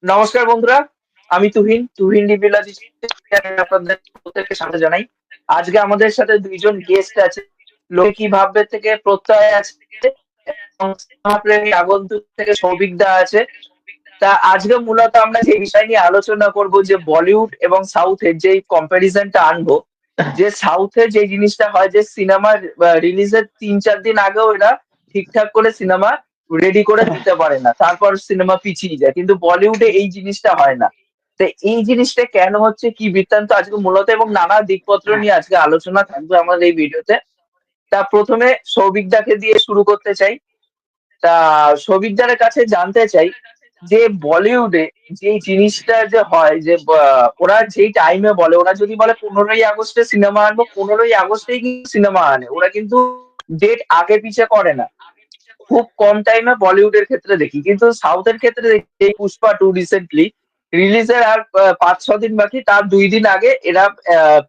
নমস্কার বন্ধুরা, আমি তুহিন রিভিউলার আপনাদের প্রত্যেককে স্বাগত জানাই। আজকে আমাদের সাথে দুইজন গেস্ট আছে। লোকে কি ভাববে থেকে প্রত্যয় আছে এবং সিনেমাপ্রেমী আগন্তুক থেকে সৌভিক দা আছে। তা আজকে মূলত আমরা যে বিষয় নিয়ে আলোচনা করব, যে বলিউড এবং সাউথের যে কম্প্যারিজনটা আনবো। যে সাউথে যে জিনিসটা হয়, যে সিনেমা রিলিজের 3-4 দিন আগেও এরা ঠিকঠাক করে সিনেমা রেডি করে দিতে পারে না, তারপর সিনেমা পিছিয়ে যায়, কিন্তু বলিউডে এই জিনিসটা হয় না। তো এই জিনিসটা কেন হচ্ছে, কি বৃত্তান্ত, আজকে মূলত এবং নানা দিকপত্র নিয়ে আজকে আলোচনা থাকবে আমাদের এই ভিডিওতে। তা প্রথমে সৌভিক দাকে দিয়ে শুরু করতে চাই। তা সৌভিকদারের কাছে জানতে চাই যে বলিউডে যে জিনিসটা যে হয়, যে ওরা যেই টাইমে বলে, ওরা যদি বলে 15ই আগস্টে সিনেমা আনবো, 15ই আগস্টেই কিন্তু সিনেমা আনে, ওরা কিন্তু ডেট আগে পিছে করে না। খুব কম টাইমে বলিউডের ক্ষেত্রে দেখি, কিন্তু সাউথের ক্ষেত্রে দেখি এই পুষ্পা 2 রিসেন্টলি রিলিজের আর 5-6 দিন বাকি, তার 2 দিন আগে এরা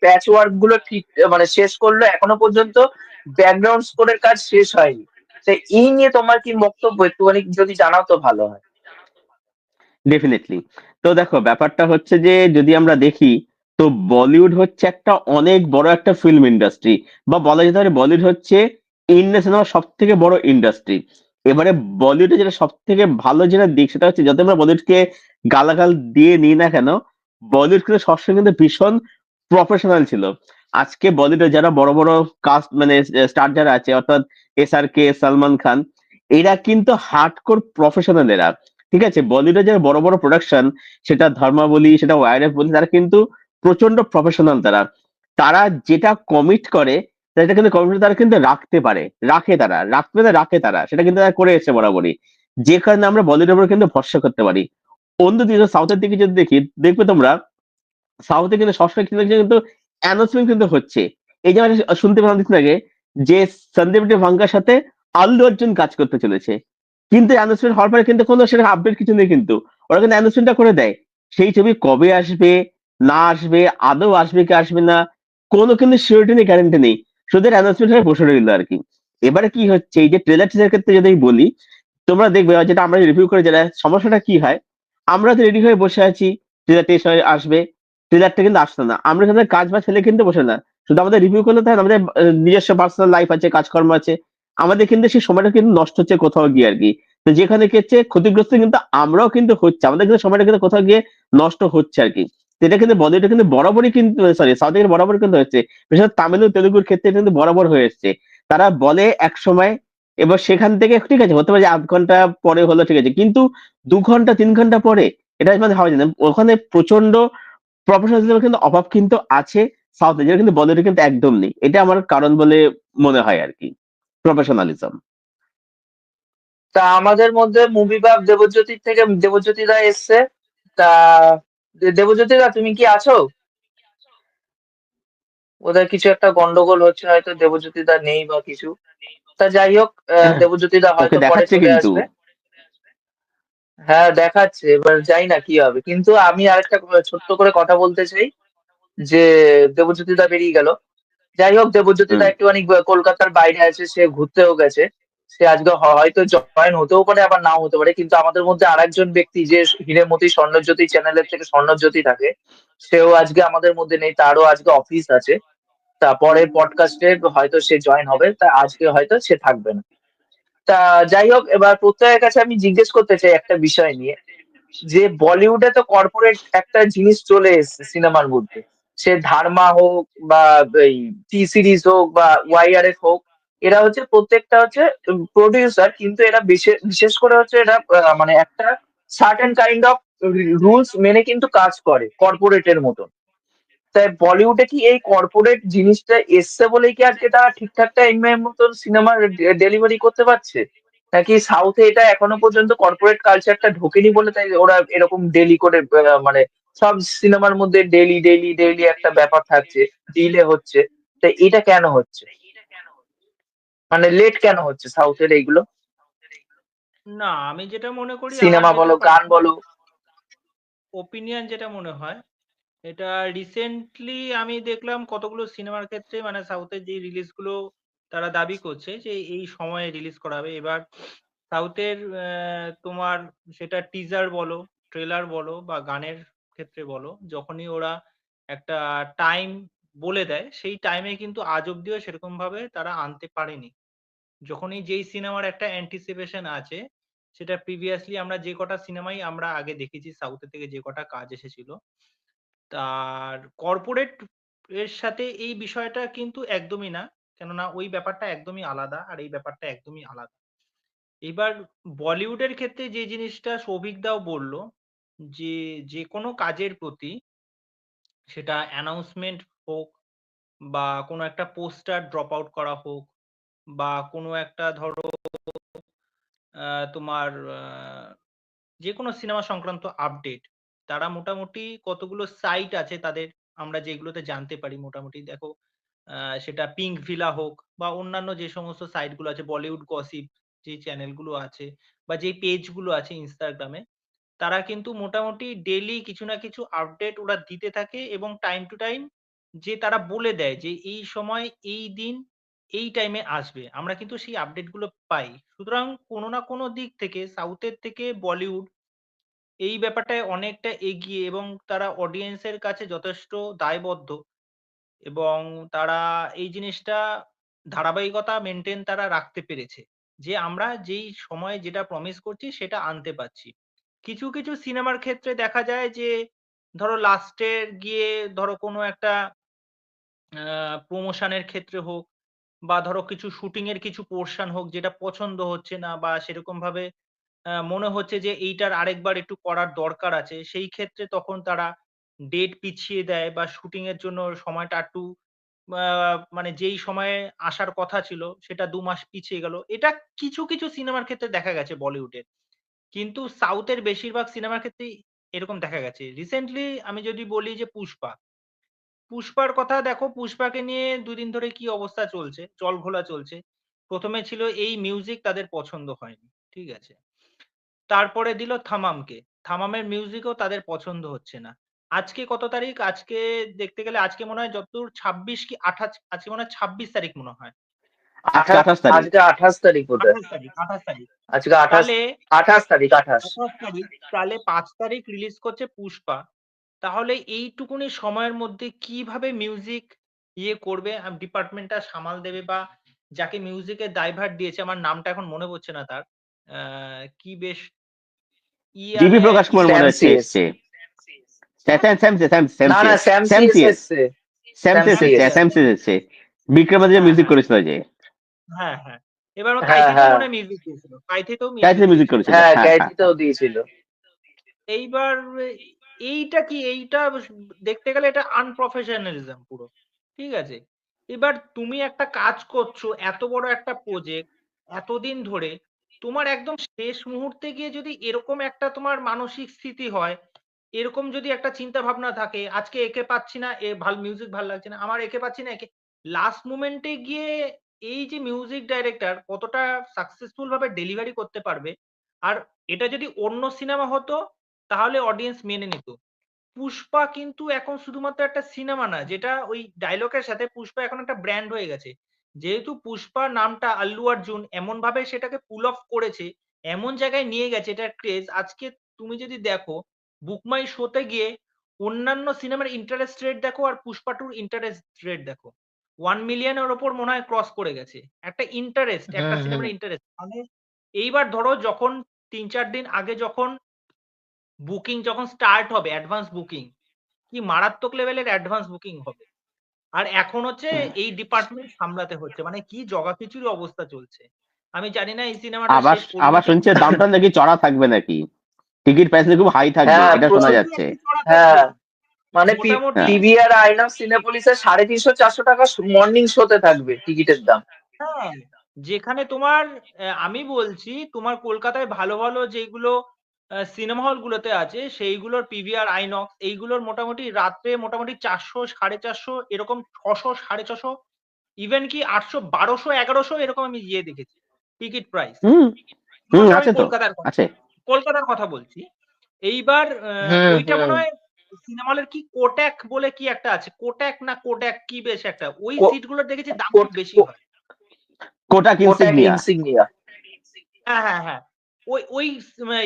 প্যাচ ওয়ার্ক গুলো ঠিক মানে শেষ করলো, এখনো পর্যন্ত ব্যাকগ্রাউন্ড স্কোরের কাজ শেষ হয়নি। তো এই নিয়ে তোমার কি বক্তব্য, একটুখানি যদি জানাও তো ভালো হয়। ডেফিনেটলি। তো দেখো, ব্যাপারটা হচ্ছে যে যদি আমরা দেখি, তো বলিউড হচ্ছে একটা অনেক বড় একটা ফিল্ম ইন্ডাস্ট্রি, বা বলা যেতে পারে বলিউড হচ্ছে ইন্ডিয়ান সিনেমার সব থেকে বড় ইন্ডাস্ট্রি। এবারে বলিউডে যেটা সব থেকে ভালো যেটা দিক, সেটা হচ্ছে যত আমরা বলিউডকে গালাগাল দিয়ে নিই না কেন, বলিউড কিন্তু সবসময় কিন্তু ভীষণ প্রফেশনাল ছিল। আজকে বলিউডে যারা বড় বড় কাস্ট মানে স্টার যারা আছে, অর্থাৎ SRK, সালমান খান, এরা কিন্তু হার্ডকোর প্রফেশনাল এরা। ঠিক আছে, বলিউডের যে বড় বড় প্রোডাকশন, সেটা ধর্মা বলি, সেটা ওয়াইরএফ বলি, তারা কিন্তু প্রচন্ড প্রফেশনাল। তারা তারা যেটা কমিট করে, সেটা কিন্তু কমিট তারা কিন্তু রাখতে পারে, রাখে তারা, রাখতে পারে, রাখে তারা, সেটা কিন্তু তারা করে এসেছে বরাবরই। যে কারণে আমরা বলিউডের উপর কিন্তু ভরসা করতে পারি। অন্যদিকে সাউথের দিকে যদি দেখি, দেখবে তোমরা সাউথে কিন্তু সবসময় কিন্তু কিন্তু অ্যানাউন্সমেন্ট কিন্তু হচ্ছে। এই যে আমি শুনতে পেলাম কিছুদিন আগে যে সন্দীপ ভাঙ্গার সাথে আল্লু অর্জুন কাজ করতে চলেছে, কিন্তু অ্যানাউন্সমেন্ট হওয়ার পরে কিন্তু কোনো সেটা আপডেট কিছু নেই। কিন্তু ওরা কিন্তু অ্যানাউন্সমেন্টটা করে দেয়। সেই ছবি কবে আসবে, না আসবে, আদৌ আসবে কি আসবে না, কোনো কিন্তু সিওরিটি নেই, গ্যারান্টি নেই। শুধু অ্যানাউন্সমেন্ট হয়ে বসে রইল আর কি। এবারে কি হচ্ছে, এই যে ট্রেলার টিজার ক্ষেত্রে যদি আমি বলি, তোমরা দেখবে যেটা আমরা রিভিউ করে, যেটা সমস্যাটা কি হয়, আমরা তো রেডি হয়ে বসে আছি, ট্রেলার টেস্ট আসবে, ট্রেলারটা কিন্তু আসতো না। আমরা এখানে কাজ বাজ ফেলে কিন্তু বসে না, শুধু আমাদের রিভিউ করলে তাই না, আমাদের নিজস্ব পার্সোনাল লাইফ আছে, কাজকর্ম আছে, আমাদের কিন্তু সেই সময়টা কিন্তু নষ্ট হচ্ছে কোথাও গিয়ে আর কি। তো যেখানে কি হচ্ছে, ক্ষতিগ্রস্ত কিন্তু আমরাও কিন্তু হচ্ছে, আমাদের কিন্তু সময়টা কিন্তু কোথাও গিয়ে নষ্ট হচ্ছে আর কি। তো এটা কিন্তু বলিউডে কিন্তু বরাবরই কিন্তু, সরি, সাউথে কিন্তু বরাবর কিন্তু হচ্ছে। বিশেষ করে তামিল ও তেলুগুর ক্ষেত্রে কিন্তু বরাবর হয়ে এসছে। তারা বলে এক সময়, এবার সেখান থেকে ঠিক আছে হতে পারে যে 8 ঘন্টা পরে হলো, ঠিক আছে, কিন্তু 2 ঘন্টা 3 ঘন্টা পরে এটা মানে হয় না। ওখানে প্রচন্ড প্রফেশনালিজমের কিন্তু অভাব কিন্তু আছে সাউথে, যেটা কিন্তু বলিউডে কিন্তু একদম নেই। এটা আমার কারণ বলে মনে হয় আর কি, প্রফেশনালিজম। তা আমাদের মধ্যে মুভি বাপ দেবজ্যোতির থেকে দেবজ্যোতি দা এসছে। তা দেবজ্যোতি দা, তুমি কি আছো? ওদের কিছু একটা গন্ডগোল হচ্ছে, হয়তো দেবজ্যোতি দা নেই বা কিছু। তা যাই হোক, দেবজ্যোতি দা ওকে হয়তো পরে দেখাচ্ছে চলে কিন্তু। আসবে। হ্যাঁ, দেখাচ্ছে, এবার যাই না কি হবে। কিন্তু আমি আরেকটা ছোট্ট করে কথা বলতে চাই, যে দেবজ্যোতি দা বেরিয়ে গেল। যাই হোক, দেবজ্যোতি দা হুম। একটুখানি কলকাতার বাইরে আছে, সে ঘুরতেও গেছে। সে আজকে হয়তো জয়েন হতেও পারে, আবার নাও হতে পারে, কিন্তু আমাদের মধ্যে আরেকজন ব্যক্তি, যে হিরেমতি স্বর্ণজ্যোতি চ্যানেলের থেকে স্বর্ণজ্যোতি থাকে, সেও আজকে আমাদের মধ্যে নেই, তারও আজকে অফিস আছে। তা পরের পডকাস্টে হয়তো সে জয়েন হবে, তা আজকে হয়তো সে থাকবে না। তা যাই হোক, এবার প্রত্যয়ের কাছে আমি জিজ্ঞেস করতে চাই একটা বিষয় নিয়ে, যে বলিউডে তো কর্পোরেট একটা জিনিস চলে এসেছে সিনেমার মধ্যে। সে ধার্মা হোক বা এই টি সিরিজ হোক বা ওয়াইআরএফ হোক, এরা হচ্ছে প্রত্যেকটা হচ্ছে প্রডিউসার, কিন্তু এরা বিশেষ বিশেষ করে হচ্ছে এরা মানে একটা সার্টেন কাইন্ড অফ রুলস মেনে কিন্তু কাজ করে কর্পোরেটের মতন। তাই বলিউডে কি এই কর্পোরেট জিনিসটা এসছে বলেই কি আজকে তারা ঠিকঠাক টাইমের মতন সিনেমা ডেলিভারি করতে পারছে, নাকি সাউথে এটা এখনো পর্যন্ত কর্পোরেট কালচারটা ঢোকেনি বলে তাই ওরা এরকম ডেলি করে মানে সব সিনেমার মধ্যে ডেলি ডেলি ডেলি একটা ব্যাপার থাকছে, ডিলে হচ্ছে। তো এটা কেন হচ্ছে, মানে লেট কেন হচ্ছে সাউথের এইগুলো, না, আমি যেটা মনে করি, আমার সিনেমা যেটা বলো গান পার্সোনাল বলো? ওপিনিয়ন যেটা মনে হয়, এটা রিসেন্টলি আমি দেখলাম কতগুলো সিনেমার ক্ষেত্রে, মানে সাউথের যে রিলিজ গুলো তারা দাবি করছে যে এই সময়ে রিলিজ করা হবে। এবার সাউথের তোমার সেটা টিজার বলো ট্রেলার বলো বা গানের ক্ষেত্রে বলো, যখনই ওরা একটা টাইম বলে দেয়, সেই টাইমে কিন্তু আজ অব্দিও সেরকম ভাবে তারা আনতে পারেনি। যখনই যেই সিনেমার একটা অ্যান্টিসিপেশন আছে, সেটা প্রিভিয়াসলি আমরা যে কটা সিনেমাই আমরা আগে দেখেছি সাউথের থেকে যে কটা কাজ এসেছিল, আর কর্পোরেট এর সাথে এই বিষয়টা কিন্তু একদমই না। কেননা ওই ব্যাপারটা একদমই আলাদা আর এই ব্যাপারটা একদমই আলাদা। এবার বলিউডের ক্ষেত্রে যে জিনিসটা সৌভিক দাও বলল যে, যেকোনো কাজের প্রতি সেটা অ্যানাউন্সমেন্ট হোক বা কোনো একটা পোস্টার ড্রপ আউট করা হোক বা কোনো একটা ধরো তোমার যেকোনো সিনেমা সংক্রান্ত আপডেট, তারা মোটামুটি কতগুলো সাইট আছে তাদের, আমরা যেগুলোতে জানতে পারি মোটামুটি দেখো, সেটা পিঙ্ক ভিলা হোক বা অন্যান্য যে সমস্ত সাইট গুলো আছে, বলিউড গসিপ যে চ্যানেল গুলো আছে বা যে পেজ গুলো আছে ইনস্টাগ্রামে, তারা কিন্তু মোটামুটি ডেইলি কিছু না কিছু আপডেট ওরা দিতে থাকে এবং টাইম টু টাইম যে তারা বলে দেয় যে এই সময় এই দিন এই টাইমে আসবে, আমরা কিন্তু সেই আপডেট গুলো পাই। সুতরাং কোনো না কোনো দিক থেকে সাউথের থেকে বলিউড এই ব্যাপারটায় অনেকটা এগিয়ে এবং তারা অডিয়েন্সের কাছে যথেষ্ট দায়বদ্ধ এবং তারা এই জিনিসটা ধারাবাহিকতা মেইনটেইন তারা রাখতে পেরেছে। যে আমরা যেই সময়ে যেটা প্রমিস করছি সেটা আনতে পারছি। কিছু, কিছু সিনেমার ক্ষেত্রে দেখা যায় যে ধরো লাস্টে গিয়ে ধরো কোনো একটা প্রমোশন এর ক্ষেত্রে হোক বা ধরো কিছু শুটিং এর কিছু পোরশন হোক যেটা পছন্দ হচ্ছে না বা সেরকমভাবে মনে হচ্ছে যে এইটার আরেকবার একটু করার দরকার আছে। সেই ক্ষেত্রে তখন তারা ডেট পিছিয়ে দেয় বা শুটিং এর জন্য সময়টা একটু আ মানে যেই সময়ে আসার কথা ছিল সেটা ২ মাস পিছিয়ে গেল। এটা কিছু, কিছু সিনেমার ক্ষেত্রে দেখা গেছে বলিউডের। কিন্তু সাউথের বেশিরভাগ সিনেমার ক্ষেত্রেই এরকম দেখা গেছে। রিসেন্টলি আমি যদি বলি যে 'পুষ্পা'। পুষ্পার কথা দেখো, পুষ্পাকে নিয়ে ২ দিন ধরে কি অবস্থা চলছে, জলঘোলা চলছে। ১ম এ ছিল এই মিউজিক তাদের পছন্দ হয়নি। ঠিক আছে? তারপরে দিল থামামকে। থামামের মিউজিকও তাদের পছন্দ হচ্ছে না। আজকে কত তারিখ? আজকে দেখতে গেলে আজকে মনে হয় যতদূর ২৬ কি আজকে মনে হয় ২৬ তারিখ মনে হয়। আজকে 28 তারিখ। আজকে 28 তারিখ বোধহয়। ২৮ তারিখ। আজকে 28 তাহলে 28 তারিখ 28। ২৮ তারিখ, তাহলে ৫ তারিখ রিলিজ করছে পুষ্পা। তাহলে এইটুকুনি সময়ের মধ্যে কিভাবে মিউজিক করবে, ডিপার্টমেন্টটা সামাল দেবে বা যাকে মিউজিকের দায়ভার দিয়েছে, আমার নামটা এখন মনে পড়ছে না তার। কি বেশ ডিবি ইয়ানে প্রকাশ কুমার মনে স্যাম হচ্ছে সিএস। এসছে। হ্যাঁ? না না, স্যাম স্যাম সিএস সিএস এসছে। Sam CS. এসছে। বিক্রমাদিত্য হ্যাঁ, মিউজিক হ্যাঁ, করেছিল যে, হ্যাঁ, হ্যাঁ। এবার হ্যাঁ কাইথিতেও হ্যাঁ মনে হয় মিউজিক দিয়েছিল। কাইথিতেও মিউজিক গায়ত্রী মিউজিক দিয়েছিল। করেছিল। হ্যাঁ, হ্যাঁ হ্যাঁ ক্যাথিতেও দিয়েছিল। এইবার এইটা কি, এইটা দেখতে গেলে এটা আনপ্রফেশনালিজম পুরো। ঠিক আছে? এবার তুমি একটা কাজ করছো, এত বড় একটা প্রজেক্ট, এতদিন ধরে, তোমার একদম শেষ মুহূর্তে গিয়ে যদি এরকম একটা তোমার মানসিক স্থিতি হয়, এরকম যদি একটা চিন্তা ভাবনা থাকে, আজকে একে পাচ্ছি না, মিউজিক ভাল লাগছে না, আমার একে পাচ্ছি না, একে লাস্ট মোমেন্টে গিয়ে এই যে মিউজিক ডাইরেক্টর কতটা সাকসেসফুল ভাবে ডেলিভারি করতে পারবে। আর এটা যদি অন্য সিনেমা হতো তাহলে অডিয়েন্স মেনে নিত। পুষ্পা কিন্তু এখন শুধুমাত্র একটা সিনেমা না, যেটা ওই ডায়লগের সাথে পুষ্পা এখন একটা ব্র্যান্ড হয়ে গেছে। যেহেতু পুষ্পা নামটা আল্লু অর্জুন এমন ভাবে সেটাকে পুল অফ করেছে, এমন জায়গায় নিয়ে গেছে এটার ক্রেজ। আজকে তুমি যদি দেখো বুক মাই শোতে গিয়ে অন্যান্য সিনেমার ইন্টারেস্ট রেট দেখো আর পুষ্পা টুর ইন্টারেস্ট রেট দেখো, 1 মিলিয়নের ওপর মনে হয় ক্রস করে গেছে। একটা ইন্টারেস্ট, একটা হুম হুম। সিনেমার ইন্টারেস্ট মানে এইবার ধরো যখন ৩-৪ দিন আগে যখন বুকিং যখন স্টার্ট হবে, অ্যাডভান্স বুকিং, কি মারাত্মক লেভেলের অ্যাডভান্স বুকিং হবে। আর এখন হচ্ছে এই ডিপার্টমেন্ট সামলাতে হচ্ছে। মানে কি জগাখিচুড়ি অবস্থা চলছে। আমি জানি না এই সিনেমাটা আবার শেষ করবে আবার কি শুনছে দামটা নাকি চড়া থাকবে নাকি, টিকিট প্রাইস খুব হাই থাকবে, হ্যাঁ এটা শোনা প্রচুর। যাচ্ছে। একটু চড়া থাকবে। হ্যাঁ মানে মোটামুটি হ্যাঁ পিভিআর আইনক্স সিনেপোলিসের 350-400 টাকা মর্নিং শোতে থাকবে টিকিটের দাম। হ্যাঁ, যেখানে তোমার আমি বলছি তোমার কলকাতায় ভালো, ভালো যেগুলো সিনেমা হল গুলোতে আছে সেইগুলোর পিভিআর, আইনক্স এইগুলোর মোটামুটি রাত্রে মোটামুটি 400, 450 এরকম 600, 650, ইভেন কি 800, 1200, 1100 এরকম আমি দেখেছি টিকিট প্রাইস। হুম হুম, শুধুমাত্র আমি আছে তো, কলকাতার কথা, আছে। কলকাতার কথা বলছি। এইবার হুম ওইটা হুম। মনে হয় সিনেমা হলের কি কোট্যাক বলে কি একটা আছে, কোট্যাক না কোড্যাক কি বেশ একটা, ওই কো- সিট গুলোর দেখেছি দাম খুব কোট- বেশি কো- হয়। কোটাক কোটাক ইনসিগনিয়া। ইনসিগনিয়া। হ্যাঁ, হ্যাঁ, হ্যাঁ। ওই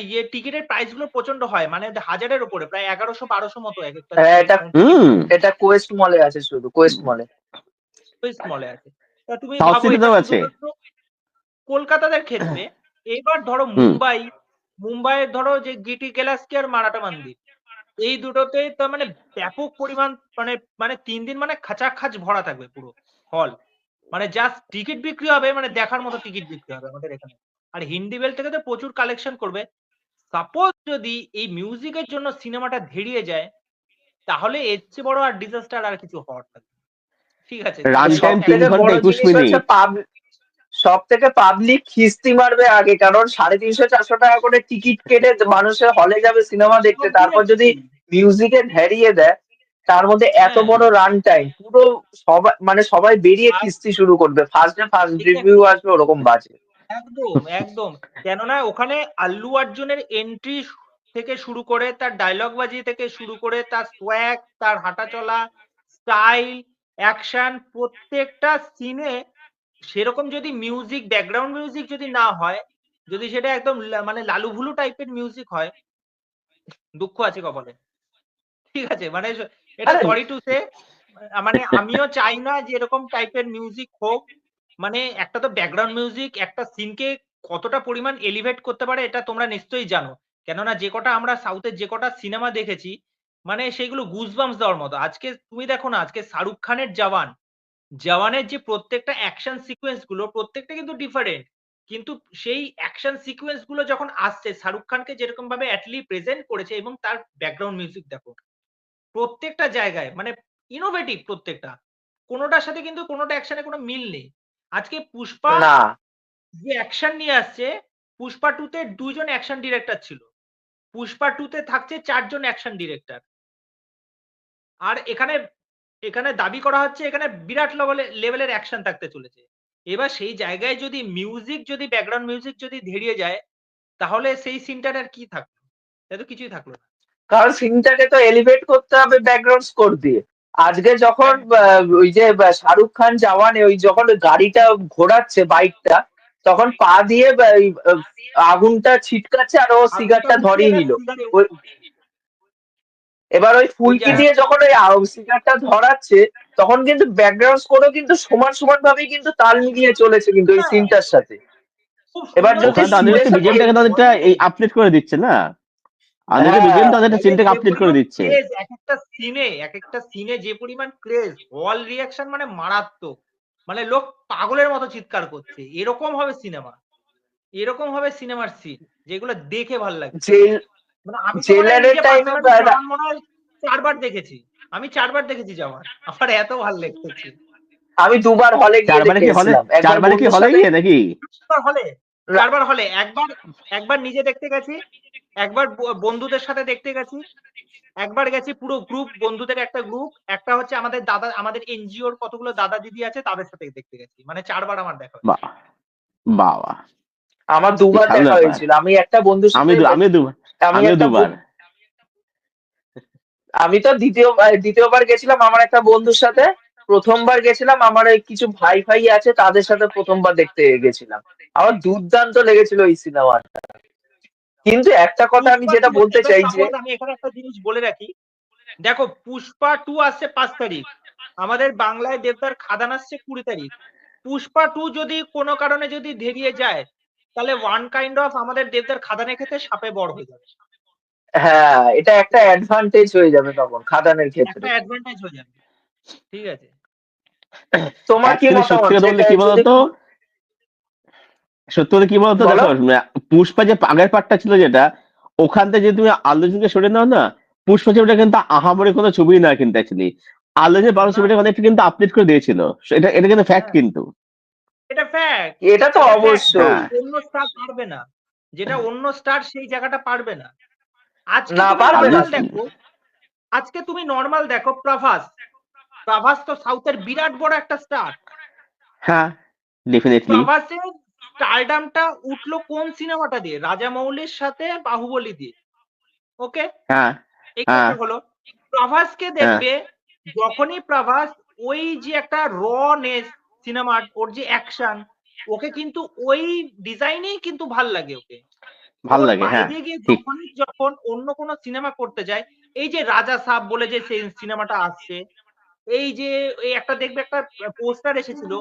ইয়ে টিকিটের প্রাইস গুলো প্রচন্ড হয়, মানে 1000-এর উপরে, প্রায় 1100-1200 মতো এক একটা হ্যাঁ, এটা টিকিট এটা কোয়েস্ট মলে আছে, শুধু কোয়েস্ট মলে। মলে আছে। তা তুমি সাউথ ভাবো এটা সিটিতেও আছে। শুধুমাত্র কলকাতাদের ক্ষেত্রে। এবার ধরো হুম মুম্বাইয়ের ধরো যে গিটি গ্যালাক্সি আর মারাঠা মন্দির, এই দুটোতে তো মানে ব্যাপক পরিমাণ, মানে মানে 3 দিন মানে খাচাখাচ ভরা থাকবে পুরো হল। মানে জাস্ট টিকিট বিক্রি হবে, মানে দেখার মতো টিকিট বিক্রি হবে আমাদের এখানে। আর হিন্দি বেল থেকে তো প্রচুর কালেকশন করবে। সাপোজ যদি এই মিউজিকের জন্য সিনেমাটা ধেড়িয়ে যায়, তাহলে এর চেয়ে বড় আর ডিজাস্টার আর কিছু হওয়ার থাকে না। ঠিক আছে, রান যাই টাইম হোক, 3 থেকে ঘন্টা বড় 21 জিনিস হচ্ছে মিনিট সব থেকে পাবলিক খিস্তি মারবে আগে, কারণ 350-400 টাকা করে টিকিট কেটে মানুষের হলে যাবে সিনেমা দেখতে, তারপর যদি Obviously, মিউজিকে ধেরিয়ে দেয়, তার মধ্যে এত হ্যাঁ, বড় রান টাইম, পুরো সবাই মানে সবাই বেরিয়ে আর খিস্তি শুরু করবে, first day first review exactly, আসবে ওরকম বাজে। একদম একদম। কেননা ওখানে আল্লু অর্জুনের এন্ট্রি থেকে শুরু করে, তার ডায়লগ বাজি থেকে শুরু করে, তার সোয়াগ, তার হাঁটা চলা স্টাইল, অ্যাকশন, প্রত্যেকটা সিনে সেরকম যদি মিউজিক, ব্যাকগ্রাউন্ড মিউজিক যদি না হয়, যদি সেটা একদম মানে লালু ভুলু টাইপের মিউজিক হয়, দুঃখ আছে কপালে। ঠিক আছে, মানে এটা আরে সরি টু সে, মানে আমিও চাই না যে এরকম টাইপের মিউজিক হোক। মানে একটা তো ব্যাকগ্রাউন্ড মিউজিক একটা সিনকে কতটা পরিমাণ এলিভেট করতে পারে এটা তোমরা নিশ্চয়ই জানো। কেননা যে কটা আমরা সাউথের যে কটা সিনেমা দেখেছি, মানে সেগুলো গুজবাম্পস দেওয়ার মতো। আজকে তুমি দেখো না, আজকে শাহরুখ খানের জওয়ান, জওয়ানের যে প্রত্যেকটা অ্যাকশন সিকোয়েন্স গুলো প্রত্যেকটা কিন্তু ডিফারেন্ট। কিন্তু সেই অ্যাকশন সিকোয়েন্স গুলো যখন আসছে, শাহরুখ খানকে যেরকম ভাবে অ্যাটলি প্রেজেন্ট করেছে, এবং তার ব্যাকগ্রাউন্ড মিউজিক দেখো প্রত্যেকটা জায়গায়, মানে ইনোভেটিভ প্রত্যেকটা। কোনোটার সাথে কিন্তু কোনোটা অ্যাকশনের কোনো মিল নেই। আজকে পুষ্পা না, যে অ্যাকশন নিয়ে আসছে, পুষ্পা 2 তে 2 জন অ্যাকশন ডিরেক্টর ছিল। পুষ্পা 2 তে থাকছে 4 জন অ্যাকশন ডিরেক্টর। আর এখানে এখানে দাবি করা হচ্ছে এখানে বিরাট লেভেলের অ্যাকশন থাকতে চলেছে। এবার সেই জায়গায় যদি মিউজিক, যদি ব্যাকগ্রাউন্ড মিউজিক যদি ধেড়িয়ে যায়, তাহলে সেই সিনটার আর কি থাকলো? সে তো কিছুই থাকলো না। কারণ সিনটাকে তো এলিভেট করতে হবে ব্যাকগ্রাউন্ড স্কোর দিয়ে। আজকে যখন একদম। ওই যে শাহরুখ খান জওয়ানে ওই যখন ওই গাড়িটা ঘোরাচ্ছে বাইকটা, তখন পা দিয়ে এই, আগুনটা ছিটকাচ্ছে আর ও আগুনটা সিগারটা উঠিয়ে ধরিয়ে দেয় নিল। সিগারেট। ওই এবার ওই ওই ফুলকি দিয়ে জায়গাটা যখন ওই সিগারটা ধরাচ্ছে, তখন কিন্তু ব্যাকগ্রাউন্ড স্কোরও কিন্তু সমান সমান ভাবেই কিন্তু তাল মিলিয়ে চলেছে কিন্তু ওই হ্যাঁ, সিনটার সাথে। খুব এবার সুন্দর যদি ওখানে তো সিনের আনলিমিটেড সাথে বিজিএমটাকে তাদেরটা এই অনেকেই আপডেট করে দিচ্ছে না, আনলিমিটেড হ্যাঁ, বিজিএম তাদেরটা হলে সিনটাকে যে আপডেট করে পরিমাণ দিচ্ছে। ক্রেজ, এক একটা সিনে যে পরিমাণ ক্রেজ, হল রিয়াকশন মানে মারাত্মক। মানে লোক পাগলের মতো চিৎকার করছে। এরকম হবে সিনেমার সিন যেগুলো দেখে ভাল লাগবে। জেল মানে আমি তো মনে হয় জেলারের নিজে টাইমে পার্সোনালি জওয়ান মনে হয় 4 বার দেখেছি। আমি 4 বার দেখেছি জওয়ান। আমার এত ভাল লেগেছে। আমি দুবার হলে গিয়ে চারবারে দেখে কি হলে, এসেছিলাম, একবার চারবারে কি বন্ধুর হলে সাথে। গিয়ে নাকি? 4 বার হলে, না, 4 বার হলে। একবার একবার নিজে দেখতে গেছি, একবার বন্ধুদের সাথে দেখতে গেছি, একবার গেছি পুরো গ্রুপ, বন্ধুদের একটা গ্রুপ, একটা হচ্ছে আমাদের দাদা, আমাদের এনজিওর কতগুলো দাদা দিদি আছে তাদের সাথে দেখতে গেছি। মানে 4 বার আমার দেখা হয়েছে। বাহ, বাবা, আমার কি দুবার দারুণ দেখা ব্যাপার। হয়েছিল। আমি একটা বন্ধুর সাথে আমিও দুবার, আমি আমিও একটা দুবার। আমি তো দ্বিতীয়বার গেছিলাম আমার একটা বন্ধুর সাথে। প্রথমবার গেছিলাম আমার এই কিছু ভাই ভাই আছে, তাদের সাথে প্রথমবার দেখতে গেছিলাম। আমার দুর্দান্ত লেগেছিল এই সিনেমাটা। কিন্তু একটা কথা আমি পুষ্পা যেটা 2, বলতে এবার চাই যে, সাপোজ আমি এখানে একটা জিনিস বলে রাখি। দেখো পুষ্পা 2 আসছে 5 তারিখ, আমাদের বাংলায় দেবদার খাদান আসছে 20 তারিখ। পুষ্পা 2 যদি কোনো কারণে যদি ধেরিয়ে যায়, তাহলে ওয়ান কাইন্ড অফ আমাদের দেবদার খাদানের ক্ষেত্রে সাপে বড় হয়ে যাবে। হ্যাঁ, এটা একটা অ্যাডভান্টেজ হয়ে যাবে তখন খাদানের ক্ষেত্রে। একটা অ্যাডভান্টেজ হয়ে যাবে। ঠিক আছে। তোমার কি অ্যাকচুয়ালি সত্যি মতামত কথা বলতে যেটা কি যদি বলতো, সত্যি কথা কি বলতো, বলো? দেখো পুষ্পা যে আগের পার্টটা ছিল যেটা, ওখান থেকে যদি তুমি আল্লু অর্জুনকে সরে নাও না, পুষ্পা ছবিটা কিন্তু আহামরি কোনো ছবি না কিন্তু অ্যাকচুয়ালি। আল্লু অর্জুন বারো না, ছবিটা অনেকটা কিন্তু আপডেট করে দিয়েছিল। এটা এটা কিন্তু ফ্যাক্ট হ্যাঁ, কিন্তু। এটা ফ্যাক্ট। এটা তো এটা ফ্যাক্ট, যেটা অবশ্যই। হ্যাঁ অন্য স্টার পারবে না। যেটা অন্য স্টার সেই জায়গাটা পারবে না। আজকে না, তুমি পারবে আল্লু, না। নর্মাল দেখো, আজকে তুমি নর্মাল দেখো প্রভাস। প্রভাস তো সাউথের বিরাট বড় একটা স্টার। হ্যাঁ ডেফিনেটলি, প্রভাসের স্টারডামটা উঠলো কোন সিনেমাটা দিয়ে? রাজামৌলির সাথে বাহুবলী দিয়ে। ওকে, হ্যাঁ এই হ্যাঁ কথা হলো। প্রভাসকে হ্যাঁ দেখবে, যখনই প্রভাস ওই যে একটা রনেস সিনেমার, ওর যে অ্যাকশন, ওকে কিন্তু ওই ডিজাইনেই কিন্তু ভাল লাগে ওকে। ভালো ওর লাগে, হ্যাঁ বাইরে গিয়ে ঠিক। যখন অন্য কোনো সিনেমা করতে যায়, এই যে রাজা সাব বলে যে সিনেমাটা আসছে, এই যে এই একটা দেখবে একটা পোস্টার এসেছিল,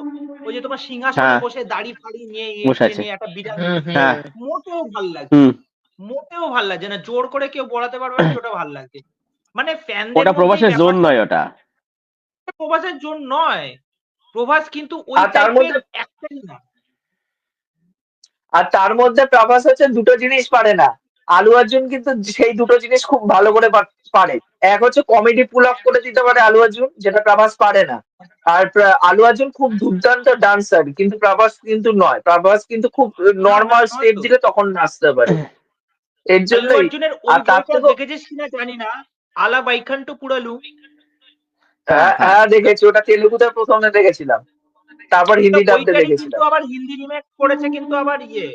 ওই যে তোমার সিংহাসনে হ্যাঁ বসে দাড়ি ফাড়ি নিয়ে বসে ইয়ে আছে। নিয়ে একটা বিরাট, হুম হ্যাঁ হুম মোটেও ভাল লাগছে হুম। না। মোটেও ভাল লাগছে না, জোর করে কেউ বলাতে পারবে না যে ওটা ভাল লাগছে। মানে ফ্যানদের ওটা মধ্যে এই প্রভাসের জোন ব্যাপারটা নয় ওটা। প্রভাসের জন্য নয়। প্রভাস কিন্তু ওই আর তার টাইপের মধ্যে অ্যাক্টর না। প্রভাস হচ্ছে দুটো জিনিস পারে না। আলু অর্জুন কিন্তু সেই দুটো জিনিস খুব ভালো করে পারে। এক হচ্ছে কমেডি পুল অফ করে দিতে পারে আলু অর্জুন, যেটা প্রভাস পারে না। আর আলু অর্জুন খুব দুর্দান্ত ডান্সার, কিন্তু প্রভাস কিন্তু নয়। প্রভাস কিন্তু খুব না না নর্মাল নয় স্টেপ তো। দিলে তখন নাচতে পারে। এর আল্লু জন্যই। অর্জুনের ওই আর তার বইটা থেকেও দেখেছিস কিনা জানি না, আলা বাইখান্টু পুরালু। হ্যাঁ হ্যাঁ হ্যাঁ দেখেছি, ওটা তেলুগুতে প্রথমে দেখেছিলাম, তারপর তো হিন্দি ডাবতে ওইটারই কিন্তু দেখেছিলাম। আবার হিন্দি রিমেক করেছে কিন্তু আবার ইয়ে,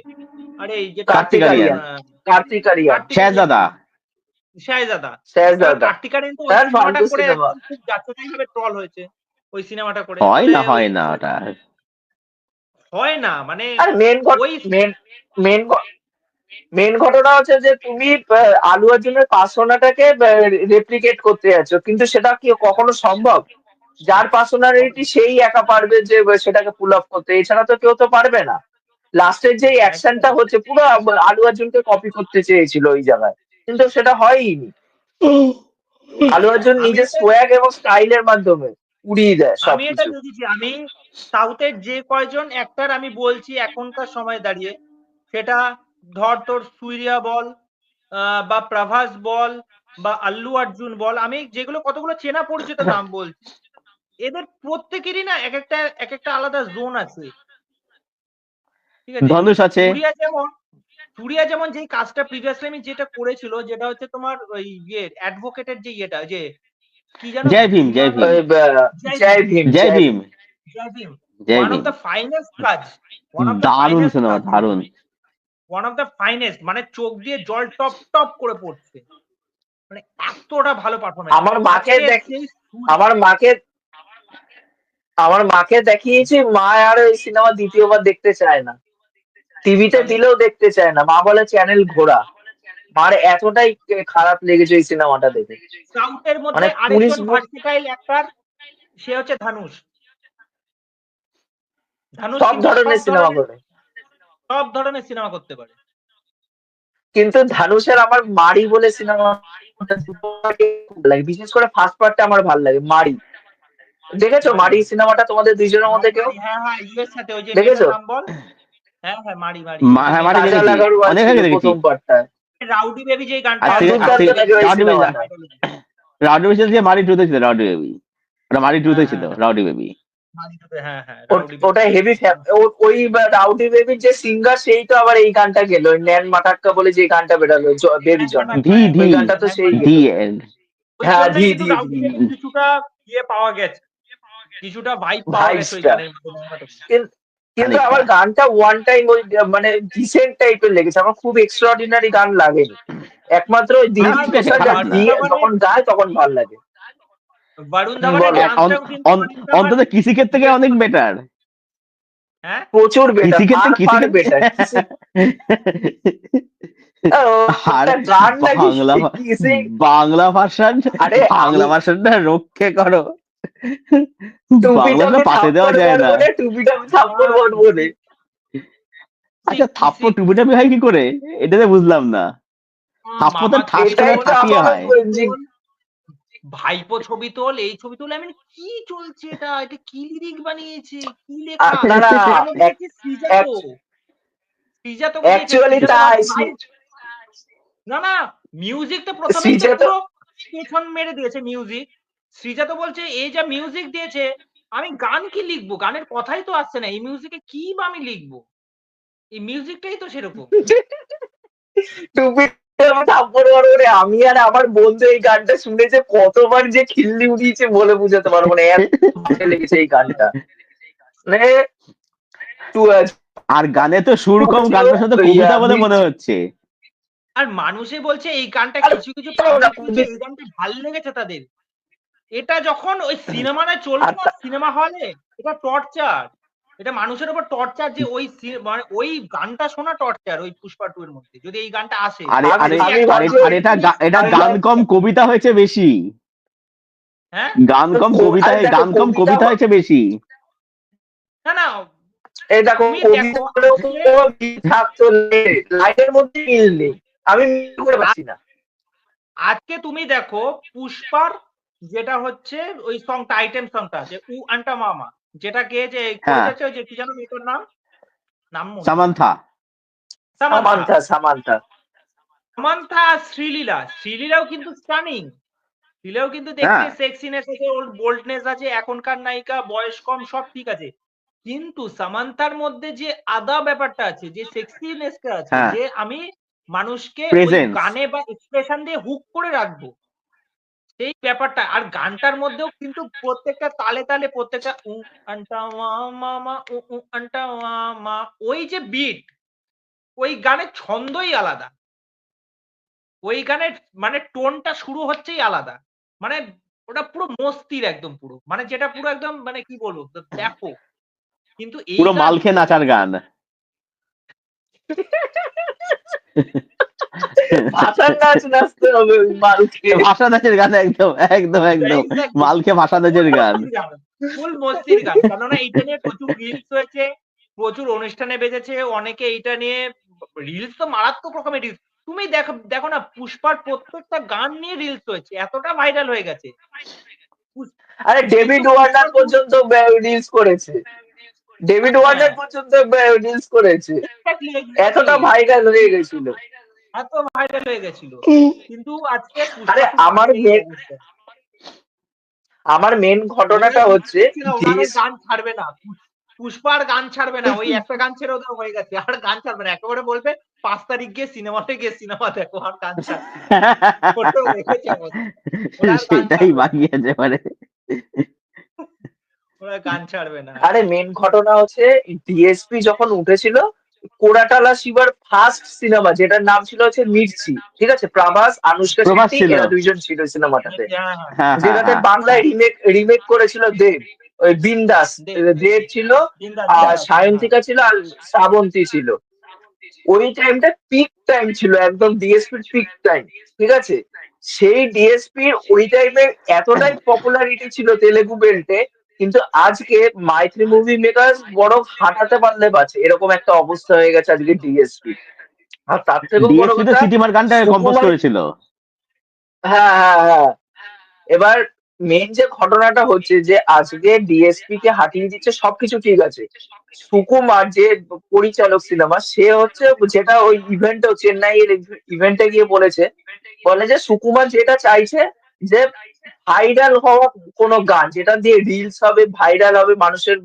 আরে যেটা কার্তিক কার্তিক আরিয়ান, আরিয়ান। কার্তিক আরিয়ান। কার্তিক আরিয়ান, শেহজাদা। শাহজাদা। এবার শেহজাদা। কার্তিক আরিয়ান তো ওই হ্যাঁ সিনেমাটা ফালতু করে সিনেমা। একদম খুব যাচ্ছেতাই ভাবে ট্রল হয়েছে ওই সিনেমাটা করে, হয় বলে না ওই হয় না ওটা। হয় না মানে আর ওই মেন মেন মেন ঘটনা হচ্ছে যে তুমি আলু অর্জুনের পার্সোনাটাকে রেপ্লিকেট করতে যাচ্ছ, কিন্তু সেটা কি কখনো সম্ভব? যার পার্সোনালিটি সেই একা পারবে যে সেটাকে পুল অফ করতে, এছাড়া তো কেউ তো পারবে না। লাস্টের যে একদম অ্যাকশনটা হচ্ছে পুরো আলু অর্জুনকে কপি করতে চেয়েছিল ওই জায়গায়, কিন্তু সেটা হয়নি। আলু অর্জুন আমি নিজের এটা সোয়াগ এবং স্টাইলের মাধ্যমে উড়িয়ে দেয় আমি এটা সবকিছু। দেখেছি। আমি সাউথের যে কয়জন অ্যাক্টর আমি বলছি এখনকার সময় দাঁড়িয়ে, সেটা ধর তোর সূর্যা বল, বা প্রভাস বল, বা আল্লু অর্জুন বল, আমি যেগুলো কতগুলো চেনা পরিচিত নাম বলছি, এদের প্রত্যেকেরই না এক একটা আলাদা জোন আছে। ঠিক আছে। ধনুষ আছে। সূর্যা যেমন যেই কাজটা প্রিভিয়াসলি আমি যেটা করেছিল, যেটা হচ্ছে তোমার ওই ইয়ে অ্যাডভোকেটের যে ইয়েটা, যে কি যেন জয় ভীম, ভীমা জয় ভীম, ওই, Jai Jai Bhim, Bhim Jai Jai Bhim, Bhim. Jai Bhim. Jai one of Bhim. The finest কাজ, ওয়ান অফ দ্য দারুণ ফাইনেস্ট সিনেমা, কাজ, দারুণ। ওয়ান অফ দ্য ফাইনেস্ট, মানে চোখ দিয়ে জল টপ টপ করে পড়ছে, মানে এতটা ভালো পারফরমেন্স। আমার মাকে আজকে দেখ সেই আমার মাকে আমার মাকে দেখিয়েছি, মা আর ওই সিনেমা দ্বিতীয়বার দেখতে চায় না। টিভিতে তাহলে দিলেও দেখতে চায় না, মা বলে চ্যানেল ঘোরা। মার এতটাই খারাপ লেগেছে এই সিনেমাটা দেখে। সাউথের মানে মধ্যে পুলিশ আরেকজন ভার্সেটাইল অ্যাক্টর, সে হচ্ছে ধানুষ। ধানুষ সব কিন্তু ধরনের সিনেমা করে, সব ধরনের সিনেমা করতে পারে। কিন্তু ধানুষের আমার মারি বলে সিনেমা লাগে, বিশেষ করে ফার্স্ট পার্টটা আমার ভালো লাগে, মারি। দেখেছো মারি, মারি সিনেমাটা তোমাদের দুইজনের মধ্যে কেউ? মারি, হ্যাঁ হ্যাঁ, ইউএস সাথে ওই যে মেয়েটার দেখেছো? নাম বল। হ্যাঁ হ্যাঁ, মারি মারি, ওই যে হ্যাঁ মাটি মেয়েটার নাম কাজল দেখেছি, আগারওয়াল অনেক ছিল আগে দেখেছি। প্রথম পার্টটা। রাউডি বেবি যে গানটা আর আমার থেকে আর দুর্দান্ত থেকে লাগে ওই রাউডি বেবি, সিনেমাটা। রাউডি বেবি ছিল যে মারি টুতে ছিল, রাউডি বেবি। ওটা মারি টুতে হ্যাঁ ছিল হ্যাঁ রাউডি বেবি। মারি টুতে, হ্যাঁ হ্যাঁ, রাউডি বেবি। ওটা হেভি। ওই রাউডি বেবির যে সিঙ্গার, সেই তো আবার এই গানটা গেল, ওই ন্যান মাটাক্কা বলে যে গানটা বেরালো, বেবি জন। ধি ওই ধি, গানটা তো সেই ধি গেল। ওই হ্যাঁ জন্য ধি কিন্তু ধি রাউডি ধি বেবির কিছুটা ইয়ে পাওয়া গেছে, কিছুটা ভাইব পাওয়া গেছে ওই ভাইবসটা। গানের মাধ্যমে। কিন্তু খানিকটা। আমার গানটা ওয়ান টাইম ওই মানে ডিসেন্ট টাইপের লেগেছে, আমার খুব এক্সট্রাঅর্ডিনারি গান লাগেনি। একমাত্র ওই দিলীপ আর ঠিক আছে, ঘোষাল খারাপ না। বরুণ ধাওয়ানের, যখন গায় তখন ভাল লাগে। বরুণ ধাওয়ানের বলো। ডান্সটাও কিন্তু অনেকটা আমার অন্তত কৃষিকের থেকে ইয়ের অনেক মতো। বেটার। হ্যাঁ, প্রচুর বেটার, কৃষিকের ফার থেকে ফার বেটার। আর ওটা গান নাকি বাংলা কিসে? বাংলা ভার্সন, আরে আমি বাংলা ভার্সনটা রক্ষে করো। বাংলা টুপিটাকে ভাষা পাতে দেওয়া থাপ্পড় যায় না। মারবো রে, টুপিটাকে থাপ্পড় মারবো রে। আচ্ছা থাপ্পড় টুপিটাপি হয় কি করে, এটাতে বুঝলাম না। থাপ্পড় তো মামা ঠাস ছবি করে এটাই তোল, তো ঠাসিয়ে আমারও হয়। ভাইপো ছবি তোল, এই ছবি তোল, আমি বলি, কি চলছে এটা, এটা কি লিরিক বানিয়েছে, কি লেখা। আপনারা তার মধ্যে দেখছি সৃজা তো বুঝিয়েছে, অ্যাকচুয়ালি সৃজা তো তাই। ভাবছে ভাই, না না, মিউজিক তো প্রথমেই তো সৃজা তো পুরো পেছন মেরে দিয়েছে মিউজিক। সৃজা তো বলছে এই যা মিউজিক দিয়েছে, আমি গান কি লিখবো, গানের কথাই তো আসছে না, এই মিউজিকে কি বা আমি লিখবো, এই মিউজিকটাই তো সেরকম। টুপিটাকে থাপ্পড় মারবো রে। আমি আর আমার বন্ধু এই গানটা শুনেছে কতবার যে খিল্লি উড়িয়েছে বলে বুঝাতে পারবো না, এত ভালো লেগেছে এই গানটা। মানে আর গানে তো সুর কম, গানটার সাথে কবিতা বলে মনে হচ্ছে। আর মানুষে বলছে এই গানটা, আর কিছু কিছু পাবলিক বলছে এই গানটা ভালো লেগেছে তাদের। এটা যখন ওই সিনেমাটা চলবে না সিনেমা হলে, এটা টর্চার। এটা মানুষের উপর টর্চার, যে মানে ওই গানটা শোনা টর্চার ওই পুষ্পা 2 এর মধ্যে যদি এই গানটা আসে। আরে আমি আরে আমি আরে ভাবছি আরে এটা আমি গান ভাবছি কম কবিতা হয়েছে বেশি। হ্যাঁ গান কম কবিতা, আরে দেখো গান কম কবিতা হয়েছে বেশি। না না, এই দেখো তুমি দেখো কবিতাগুলো আজকে মিল থাকতো, লাইনের মধ্যে মিল নেই, আমি মিল করে পাচ্ছি না। আজকে তুমি দেখো পুষ্পার যেটা হচ্ছে ওই সংটা, আইটেম সংটা আছে উ আন্টা মামা, যেটা গেয়েছে হ্যাঁ, করেছে যে কি জানো মেয়েটার নাম, নাম মনে নেই। সামান্থা। সামান্থা। সামান্থা সামান্থা আর শ্রীলীলাও কিন্তু স্টানিং। শ্রীলীলাও কিন্তু দেখতে হ্যাঁ সেক্সিনেস আছে, ওর বোল্ডনেস আছে, এখনকার নায়িকা, বয়স কম, সব ঠিক আছে। কিন্তু সামান্থার মধ্যে যে আদা ব্যাপারটা আছে, যে সেক্সিনেসটা আছে, হ্যাঁ, যে আমি মানুষকে ওই প্রেজেন্স। গানে বা এক্সপ্রেশন দিয়ে হুক করে রাখবো, সেই ব্যাপারটা। আর গানটার মধ্যেও কিন্তু প্রত্যেকটা তালে তালে প্রত্যেকটা উ আন্টা মামা উ উ আন্টা মামা, ওই যে বিট, ওই গানের ছন্দই আলাদা, ওই গানের মানে টোনটা শুরু হচ্ছেই আলাদা, মানে ওটা পুরো মস্তির একদম পুরো, মানে যেটা পুরো একদম মানে কি বলবো দেখো। কিন্তু এই পুরো গান মাল খেয়ে নাচার গান। ভাষার নাচ নাচতে হবে ওই মালকে। ভাষা নাচের গান, একদম একদম একদম। এক্স্যাক্টলি মাল খেয়ে ভাষা নাচের গান। ফুল মস্তির গান। কেননা এইটা নিয়ে প্রচুর রিলস হয়েছে, প্রচুর অনুষ্ঠানে বেজেছে, অনেকে এইটা নিয়ে রিলস তো মারাত্মক রকমের রিলস। তুমি দেখো দেখো না, পুষ্পার প্রত্যেকটা গান নিয়ে রিলস হয়েছে, এতটা ভাইরাল হয়ে গেছে। আরে ডেভিড কিন্তু ওয়ার্নার পুষ্পা টু পর্যন্ত রিলস করেছে, ডেভিড ওয়ার্নার পর্যন্ত রিলস করেছে, এক্স্যাক্টলি এতটা এক্স্যাক্টলি ভাইরাল হয়ে গেছিল। এত ভাইরাল হয়ে গেছিল। কিন্তু আজকে আরে পুষ্পা টু গানের এই অবস্থা। আমার মেন ঘটনাটা মনে হচ্ছে হচ্ছে না ওরা আর ওই ডিএস গান ছাড়বে না, পুষ্পা আর গান ছাড়বে না, ওই একটা গান ছেড়ে ওদের হয়ে গেছে, আর গান ছাড়বে না, একেবারে বলবে 5 তারিখ গিয়ে সিনেমাতে গিয়ে সিনেমা দেখো, আর গান ছাড়ছি না। ওটাও রেখেছে আমাদের। ওরা আর গান সেটাই ছাড়বে না, বাকি আছে মানে। ওরা গান ছাড়বে না। আরে মেন ঘটনা হচ্ছে ডিএসপি যখন উঠেছিল, কোরাটালা শিবার ফার্স্ট সিনেমা যেটার নাম ছিল হচ্ছে মির্চি, ঠিক আছে, প্রভাস, আনুষ্কা প্রভাস শেট্টি ছিল। এরা দুইজন ছিল সিনেমাটাতে, হ্যাঁ হ্যাঁ হ্যাঁ হ্যাঁ যেটাতে হ্যাঁ। বাংলায় রিমেক করেছিল দেব, ওই বিন্দাস, দেব দেব ছিল, দিনদার আর দিনদার হ্যাঁ। সায়ন্তিকা ছিল, আর শ্রাবন্তী ছিল। ওই টাইমটা পিক টাইম ছিল, একদম ডিএসপির পিক টাইম, ঠিক আছে। সেই ডিএসপির ওই টাইমে এতটাই পপুলারিটি ছিল তেলেগু বেল্টে, কিন্তু আজকে মাইথ্রি মুভি মেকার্স বরং হাঁটাতে পারলে বাঁচে, এরকম একটা অবস্থা হয়ে গেছে আজকে ডিএসপি। আর তার থেকেও বড় ডিএসপি তো কথা, সিটিমার গানটা কম্পোজ সুকুমার, করেছিল। হ্যাঁ হ্যাঁ হ্যাঁ, এবার মেন যে ঘটনাটা হচ্ছে যে আজকে ডিএসপি কে হাঁটিয়ে দিচ্ছে সবকিছু, ঠিক আছে, সুকুমার যে পরিচালক সিনেমা, সে হচ্ছে যেটা ওই ইভেন্টে, চেন্নাইয়ের ইভেন্টে গিয়ে বলেছে, বলে যে সুকুমার যেটা চাইছে যে ভাইরাল হওয়া কোনো গান, যেটা দিয়ে রিলস হবে, ভাইরাল হবে, মানুষের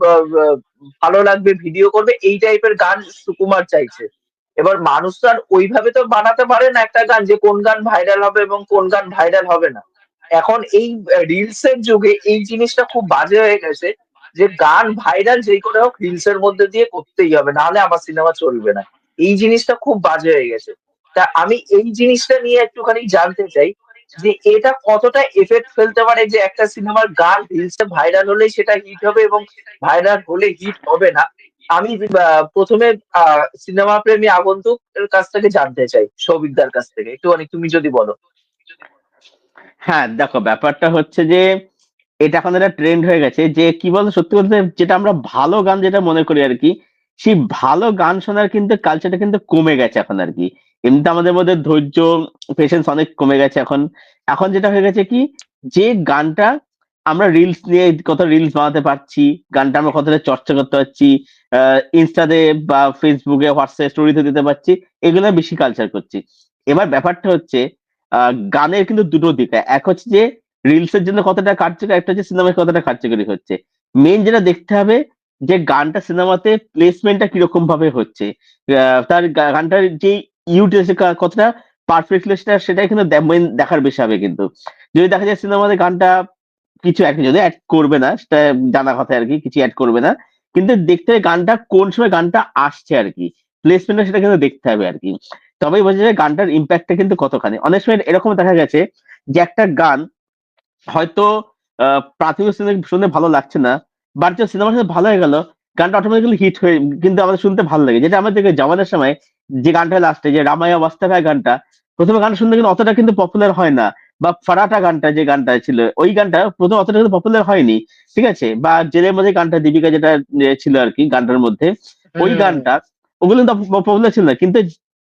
ভালো লাগবে, ভিডিও করবে, এই টাইপের গান সুকুমার চাইছে। এবার মানুষ তো আর ওইভাবে তো বানাতে পারে না একটা গান, যে কোন গান ভাইরাল হবে এবং কোন গান ভাইরাল হবে না। এখন এই রিলস এর যুগে এই জিনিসটা খুব বাজে হয়ে গেছে, যে গান ভাইরাল যেই করে হোক রিলস এর মধ্যে দিয়ে করতেই হবে, নাহলে আমার সিনেমা চলবে না। এই জিনিসটা খুব বাজে হয়ে গেছে। তা আমি এই জিনিসটা নিয়ে একটুখানি জানতে চাই, যে এটা কতটা এফেক্ট ফেলতে পারে, যে একটা সিনেমার গান রিলসে ভাইরাল হলেই সেটা হিট হবে, এবং ভাইরাল হলে হিট হবে না। আমি প্রথমে সিনেমা প্রেমী আগন্তুক এর কাছ থেকে জানতে চাই, সৌভিকদার কাছ থেকে একটুখানি তুমি যদি বলো। হ্যাঁ দেখো, ব্যাপারটা হচ্ছে যে এটা এখন একটা ট্রেন্ড হয়ে গেছে, যে কি বলতো, সত্যি বলতে যেটা আমরা ভালো গান যেটা মনে করি আর কি, সেই ভালো গান শোনার কিন্তু কালচারটা কিন্তু কমে গেছে এখন আর কি। এমনিতে আমাদের মধ্যে ধৈর্য, পেশেন্স অনেক কমে গেছে এখন। এখন যেটা হয়ে গেছে কি, যে গানটা আমরা রিলস নিয়ে কত রিলস বানাতে পারছি, গানটা আমরা কতটা চর্চা করতে পারছি, ইনস্টাতে বা ফেসবুকে হোয়াটসঅ্যাপ স্টোরিতে দিতে পারছি, এগুলো বেশি কালচার করছি। এবার ব্যাপারটা হচ্ছে গানের কিন্তু দুটো দিক, এক হচ্ছে যে রিলস এর জন্য কতটা কার্যকরী, একটা হচ্ছে সিনেমায় কতটা কার্যকরী হচ্ছে। মেন যেটা দেখতে হবে, যে গানটা সিনেমাতে প্লেসমেন্টটা কিরকম ভাবে হচ্ছে, তার গানটার যে ইউটিউব কতটা পারফেক্টলি, সেটাই কিন্তু main দেখার বিষয় হবে। কিন্তু যদি দেখা যায় সিনেমাতে গানটা কিছু যদি অ্যাড করবে না, সেটা জানা কথা আর কি, কিছু অ্যাড করবে না, কিন্তু দেখতে হবে গানটা কোন সময় গানটা আসছে আর কি, প্লেসমেন্টটা সেটা কিন্তু দেখতে হবে আর কি। তবেই বোঝা যায় গানটার ইম্প্যাক্টটা কিন্তু কতখানি। অনেক সময় এরকম দেখা গেছে যে একটা গান হয়তো প্রাথমিক শুনে ভালো লাগছে না, বাট যে সিনেমার সাথে ভালো হয়ে গেল, গানটা অটোমেটিক্যালি হিট হয়ে কিন্তু আমাদের শুনতে ভালো লাগে। যেটা আমাদেরকে জওয়ানের সময় যে গানটা লাস্টে যে রামায়া বাস্তবায় গানটা, প্রথমে গান শুনতে কিন্তু অতটা কিন্তু পপুলার হয় না। বা ফারাটা গানটা যে গানটা ছিল ওই গানটা প্রথম অতটা কিন্তু পপুলার হয়নি, ঠিক আছে। বা জেলের মধ্যে গানটা দীপিকা যেটা ছিল আর কি গানটার মধ্যে, ওই হুম। গানটা ওগুলো কিন্তু পপুলার ছিল না। কিন্তু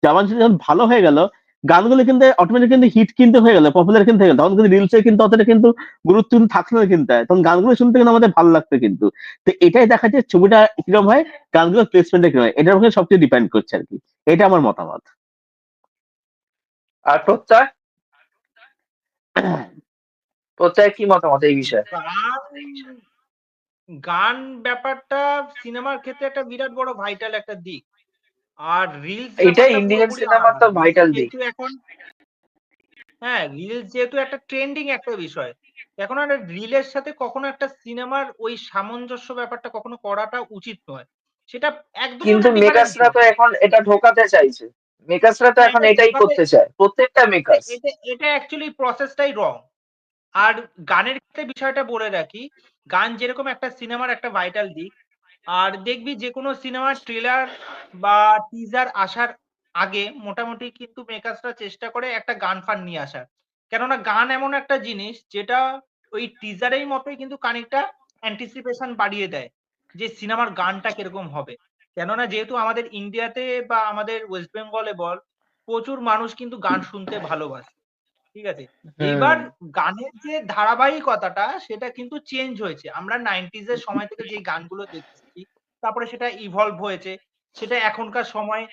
জওয়ান যখন ভালো হয়ে গেল, গানগুলো কিন্তু অটোমেটিক কিন্তু হিট কিন্তু হয়ে গেল, পপুলার কিন্তু হয়ে গেল, তখন কিন্তু রিলসে কিন্তু অতটা কিন্তু গুরুত্ব কিন্তু থাকলো না কিন্তু, তখন গানগুলো শুনতে কিন্তু আমাদের ভালো লাগতো কিন্তু। তো এটাই দেখা যায় ছবিটা কিরকম হয়, গানগুলোর প্লেসমেন্টটা কিরকম হয়, এটার উপরে সবচেয়ে ডিপেন্ড করছে আর কি। এটা আমার মতামত। আর প্রত্যয়, প্রত্যয় কি মতামত এই বিষয়ে? গান গান ব্যাপারটা সিনেমার ক্ষেত্রে একটা বিরাট বড় ভাইটাল একটা দিক। আর রিলস এইটাই ব্যাপারটা ইন্ডিয়ান পুরোপুরি সিনেমার আলাদা। তো রিলস ভাইটাল দিক। যেহেতু এখন রিলস যেহেতু একটা ট্রেন্ডিং একটা বিষয়, এখন আর রিলের সাথে কখনো একটা সিনেমার ওই সামঞ্জস্য ব্যাপারটা কখনো করাটা উচিত নয়। সেটা একদমই কিন্তু ওটা ডিফারেন্ট মেকার্সরা জিনিস। তো এখন এটা ঢোকাতে চাইছে, মেকার্সরা তো না, এখন এটা এটাই ঢোকাতে করতে চায়, প্রত্যেকটা মেকার্স। এটা এটা অ্যাকচুয়ালি প্রসেসটাই রং। আর গানের ক্ষেত্রে বিষয়টা বলে রাখি, গান যেরকম একটা সিনেমার একটা ভাইটাল দিক, আর দেখবি যে কোনো সিনেমার ট্রেলার বা টিজার আসার আগে মোটামুটি কিন্তু মেকার্সরা চেষ্টা করে একটা গান ফান নিয়ে আসার। কেননা গান এমন একটা জিনিস যেটা ওই টিজারের মতোই কিন্তু খানিকটা অ্যান্টিসিপেশন বাড়িয়ে দেয় যে সিনেমার গানটা কিরকম হবে। কেননা যেহেতু আমাদের ইন্ডিয়াতে বা আমাদের ওয়েস্ট বেঙ্গলে বল, প্রচুর মানুষ কিন্তু গান শুনতে ভালোবাসে। ঠিক আছে? হুম। এইবার গানের যে ধারাবাহিকতাটা সেটা কিন্তু চেঞ্জ হয়েছে। আমরা 90s এর সময় থেকে যেই গানগুলো দেখছি, তারপরে সেটা ইভলভ হয়েছে। সেটা এখনকার সময়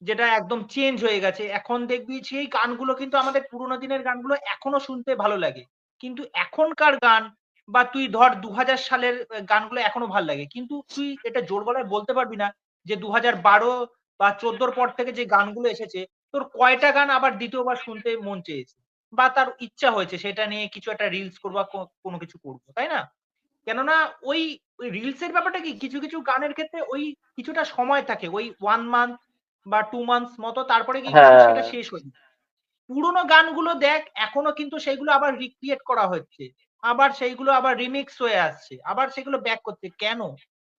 যেটা একদম চেঞ্জ হয়ে গেছে। এখন দেখবি সেই গানগুলো কিন্তু আমাদের পুরোনো দিনের গানগুলো এখনো শুনতে ভালো লাগে। কিন্তু এখনকার গান বা তুই ধর ২০০০ সালের গানগুলো এখনো ভাল লাগে। কিন্তু তুই এটা জোর গলায় বলতে পারবি না যে ২০১২ বা ১৪ র পর থেকে যে গানগুলো এসেছে, তোর কয়টা গান আবার ২য় বার শুনতে মন চেয়েছে। বা তার ইচ্ছা হয়েছে সেটা নিয়ে কিছু একটা রিলস করব বা কোনো কিছু করব। তাই না? কেননা ওই রিলস এর ব্যাপারটা কি কিছু গানের ক্ষেত্রে ওই কিছুটা সময় থাকে। ওই 1 মান্থ বা 2 মান্থস মতো তারপরে গিয়ে কিন্তু হ্যাঁ। সেটা শেষ হয়ে যায়। পুরোনো গানগুলো দেখ এখনো কিন্তু সেগুলো আবার রিক্রিয়েট করা হচ্ছে। আবার সেইগুলো আবার রিমিক্স হয়ে আসছে। আবার সেগুলো ব্যাক করছে। কেন?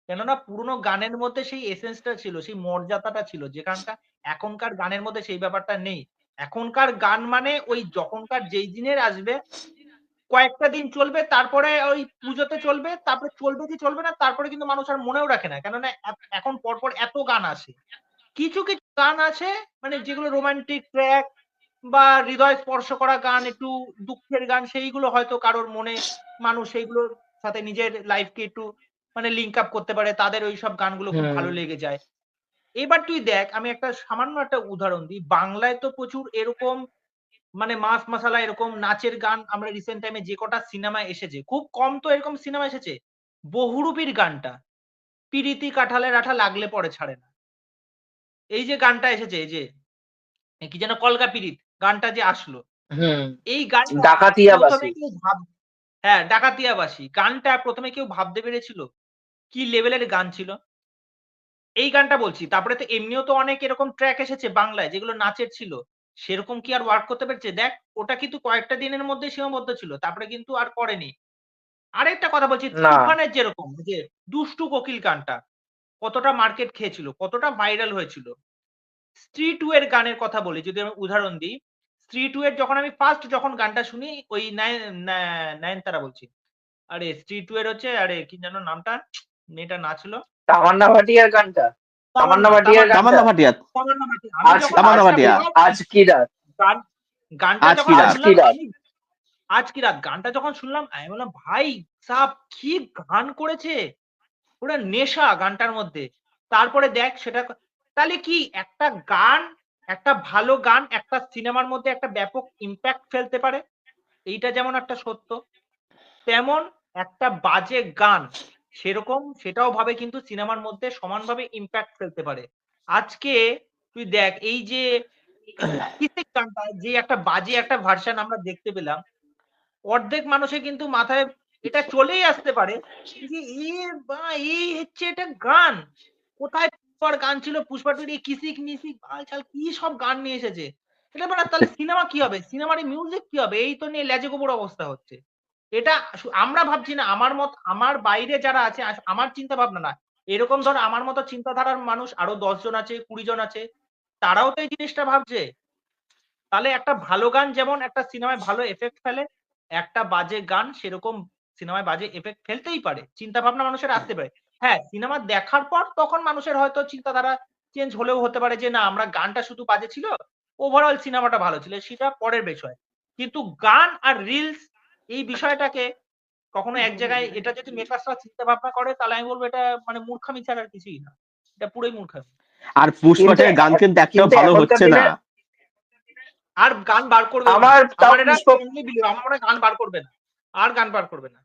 কেননা পুরোনো গানের মধ্যে সেই এসেন্স টা ছিল, সেই মর্যাদাটা ছিল যেখানটা এখনকার গানের মধ্যে সেই ব্যাপারটা নেই। এখনকার গান মানে ওই যখনকার যেই দিনের আসবে কয়েকটা দিন চলবে, তারপরে ওই পুজোতে চলবে, তারপরে চলবে কি চলবে না, তারপরে কিন্তু মানুষ আর মনেও রাখে না। কেননা এখন পরপর এত গান আসে। কিছু গান আছে মানে যেগুলো রোমান্টিক ট্র্যাক বা হৃদয় স্পর্শ করা গান, একটু দুঃখের গান, সেইগুলো হয়তো কারোর মনে মানুষ সেইগুলোর সাথে নিজের লাইফকে একটু মানে লিঙ্ক আপ করতে পারে। তাদের ওইসব গানগুলো খুব হুম। ভালো লেগে যায়। এবার তুই দেখ আমি একটা সামান্য একটা উদাহরণ দিই। বাংলায় তো প্রচুর এরকম মানে মাস মাসালা এরকম নাচের গান আমরা রিসেন্ট টাইমে যে কটা সিনেমা এসেছে, খুব কম তো এরকম সিনেমা এসেছে। বহুরূপীর গানটা, পিরিতি কাঁঠালের আঠা লাগলে পরে ছাড়ে না। এই যে গানটা এসেছে এই যে কি যেন কলকা পিরিত গানটা যে আসলো। হুম। এই গানটা ডাকাতিয়াবাসী। ১ম এ কেউ ডাকাতিয়াবাসী। গানটা ১ম এ কেউ ভাবতে পেরেছিল? কি লেভেলের গান ছিল? এই গানটা বলছি। তারপরে তো এমনিও তো অনেক এরকম ট্র্যাক এসেছে বাংলায় যেগুলো নাচের ছিল। সেরকম কি আর ওয়ার্ক করতে পেরেছে? দেখ ওটা কিন্তু কয়েকটা দিনের মধ্যেই সীমাবদ্ধ ছিল। তারপরে কিন্তু আর করেনি। আরেকটা কথা বলছি না। তুফানের যেরকম যে দুষ্টু কোকিল গানটা কতটা মার্কেট খেয়েছিল, কতটা ভাইরাল হয়েছিল। স্ত্রী 2 এর গানের কথা বলি যদি আমি উদাহরণ দিই। স্ত্রী 2 এর যখন আমি ফার্স্ট যখন গানটা শুনি ওই নয়নতারা বলছি। আরে স্ত্রী 2 এর হচ্ছে আরে কি যেন নামটা? মেয়েটার নাচলো। তামান্না ভাটিয়ার গানটা, তামান্না তামান্না, ভাটিয়ার তামান্না, গানটা। তামান্না ভাটিয়া। তামান্না মাটি। আমি আজ যখন আজ তামান্না গানটা ভাটিয়া। আজ কি রাত। গান গানটা আজ কি যখন আজ রাত। কি শুনলাম রাত। আমি আজ কি রাত গানটা যখন শুনলাম আমি বললাম ভাই সাব কি গান করেছে! পুরা নেশা গানটার মধ্যে। তারপরে দেখ সেটা তাহলে কি একটা গান, একটা ভালো গান একটা সিনেমার মধ্যে একটা ব্যাপক ইমপ্যাক্ট ফেলতে পারে। এইটা যেমন একটা সত্য। তেমন একটা বাজে গান সেরকম সেটাও ভাবে কিন্তু সিনেমার মধ্যে সমানভাবে ইমপ্যাক্ট ফেলতে পারে। আজকে তুই দেখ এই যে কিসিক গানটা যে একটা বাজে একটা ভার্সন আমরা দেখতে পেলাম। অর্ধেক মানুষের কিন্তু মাথায় এটা চলেই আসতে পারে যে এই হচ্ছে এটা গান। কোথায় পুষ্পার গান ছিল, পুষ্পা 2 এই কিসিক মিসিক বালছাল কি সব গান নিয়ে এসেছে। এটা মানে তাহলে সিনেমা কি হবে? সিনেমার এই মিউজিক কি হবে? এই তো নিয়ে লেজে গোবর অবস্থা হচ্ছে। এটা আমরা ভাবছি না আমার বাইরে যারা আছে আমার চিন্তা ভাবনা না। এরকম ধর আমার মতো চিন্তাধারার মানুষ আরো 10 জন আছে, 20 জন আছে, তারাও তো এই জিনিসটা ভাবছে। তাহলে একটা ভালো গান যেমন একটা সিনেমায় ভালো এফেক্ট ফেলে, একটা বাজে গান সেরকম সিনেমায় বাজে এফেক্ট ফেলতেই পারে। চিন্তা ভাবনা মানুষের আসতে পারে। হ্যাঁ, সিনেমা দেখার পর তখন মানুষের হয়তো চিন্তাধারা চেঞ্জ হলেও হতে পারে যে না আমরা গানটা শুধু বাজে ছিল, ওভারঅল সিনেমাটা ভালো ছিল, সেটা পরের বিষয়। কিন্তু গান আর রিলস এই বিষয়টাকে কখনো এক জায়গায় এটা যদি মেকার্সরা চিন্তা ভাবনা করে তাহলে আমি বলবো এটা মানে মূর্খামি ছাড়া আর কিছুই না। এটা পুরোই মূর্খামি। আর কিন্তু পুষ্পাটের গান কিন্তু একটাও কিন্তু ভালো এখনকার হচ্ছে না। দিনে আর গান বার করবে না। আমার তাও আমার এটা পুষ্পা এমনি বিলিভ, আমার মনে হয় গান বার করবে না। আর গান বার করবে না।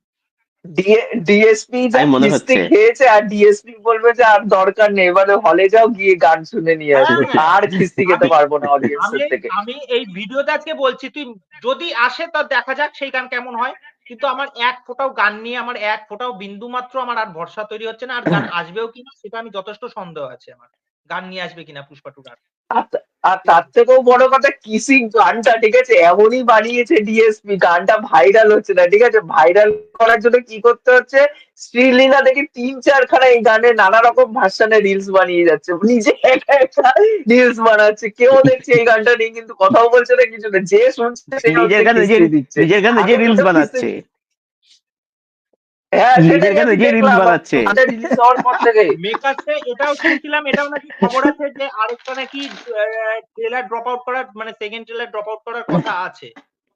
ডিএসপি যা তাই মনে কিস্তি হচ্ছে। খেয়েছে, আর ডিএসপি বলবে যে আর দরকার নেই, এবারে হলে যাও গিয়ে গান শুনে নিয়ে আসবে, হ্যাঁ, আর কিস্তি খেতে আমি পারবো না আমি অডিয়েন্সের থেকে। আমি এই ভিডিওতে আজকে বলছি তুই যদি আসে তা দেখা যাক সেই গান কেমন হয়। কিন্তু আমার এক ফোঁটাও গান নিয়ে আমার এক ফোঁটাও বিন্দু মাত্র আমার আর ভরসা তৈরি হচ্ছে না। আর গান আসবেও কিনা সেটা আমি যথেষ্ট সন্দেহ আছে আমার। গান নিয়ে আসবে কিনা পুষ্পা 2 গান। আর আর তার থেকেও বড় কথা, কিসিং গানটা ঠিক আছে এমনই বানিয়েছে ডিএসপি, গানটা ভাইরাল হচ্ছে না, ঠিক আছে ভাইরাল করার জন্য কি করতে হচ্ছে, শ্রীলীলা দেখি 3-4 খানা এই গানে নানা রকম ভার্সনে রিলস বানিয়ে যাচ্ছে, নিজে একা একা রিলস বানাচ্ছে, কেউ দেখছে এই গানটা নিয়ে কিন্তু কথাও বলছে না, কিছু না, যে শুনছে সে নিজের হচ্ছে গান নিজে কিস্তি দিচ্ছে। নিজের গান নিজে আগে রিলস কিন্তু কিস্তি, বানাচ্ছে। হ্যাঁ নিজের সেটাই গান আমি নিজে রিলস দেখলাম বানাচ্ছে। রিলিজ হওয়ার পর থেকে। মেকার্সে এটাও শুনছিলাম, এটাও নাকি খবর আছে যে আরেকটা নাকি ট্রেলার ড্রপ আউট করার মানে সেকেন্ড ট্রেলার ড্রপ আউট করার কথা আছে।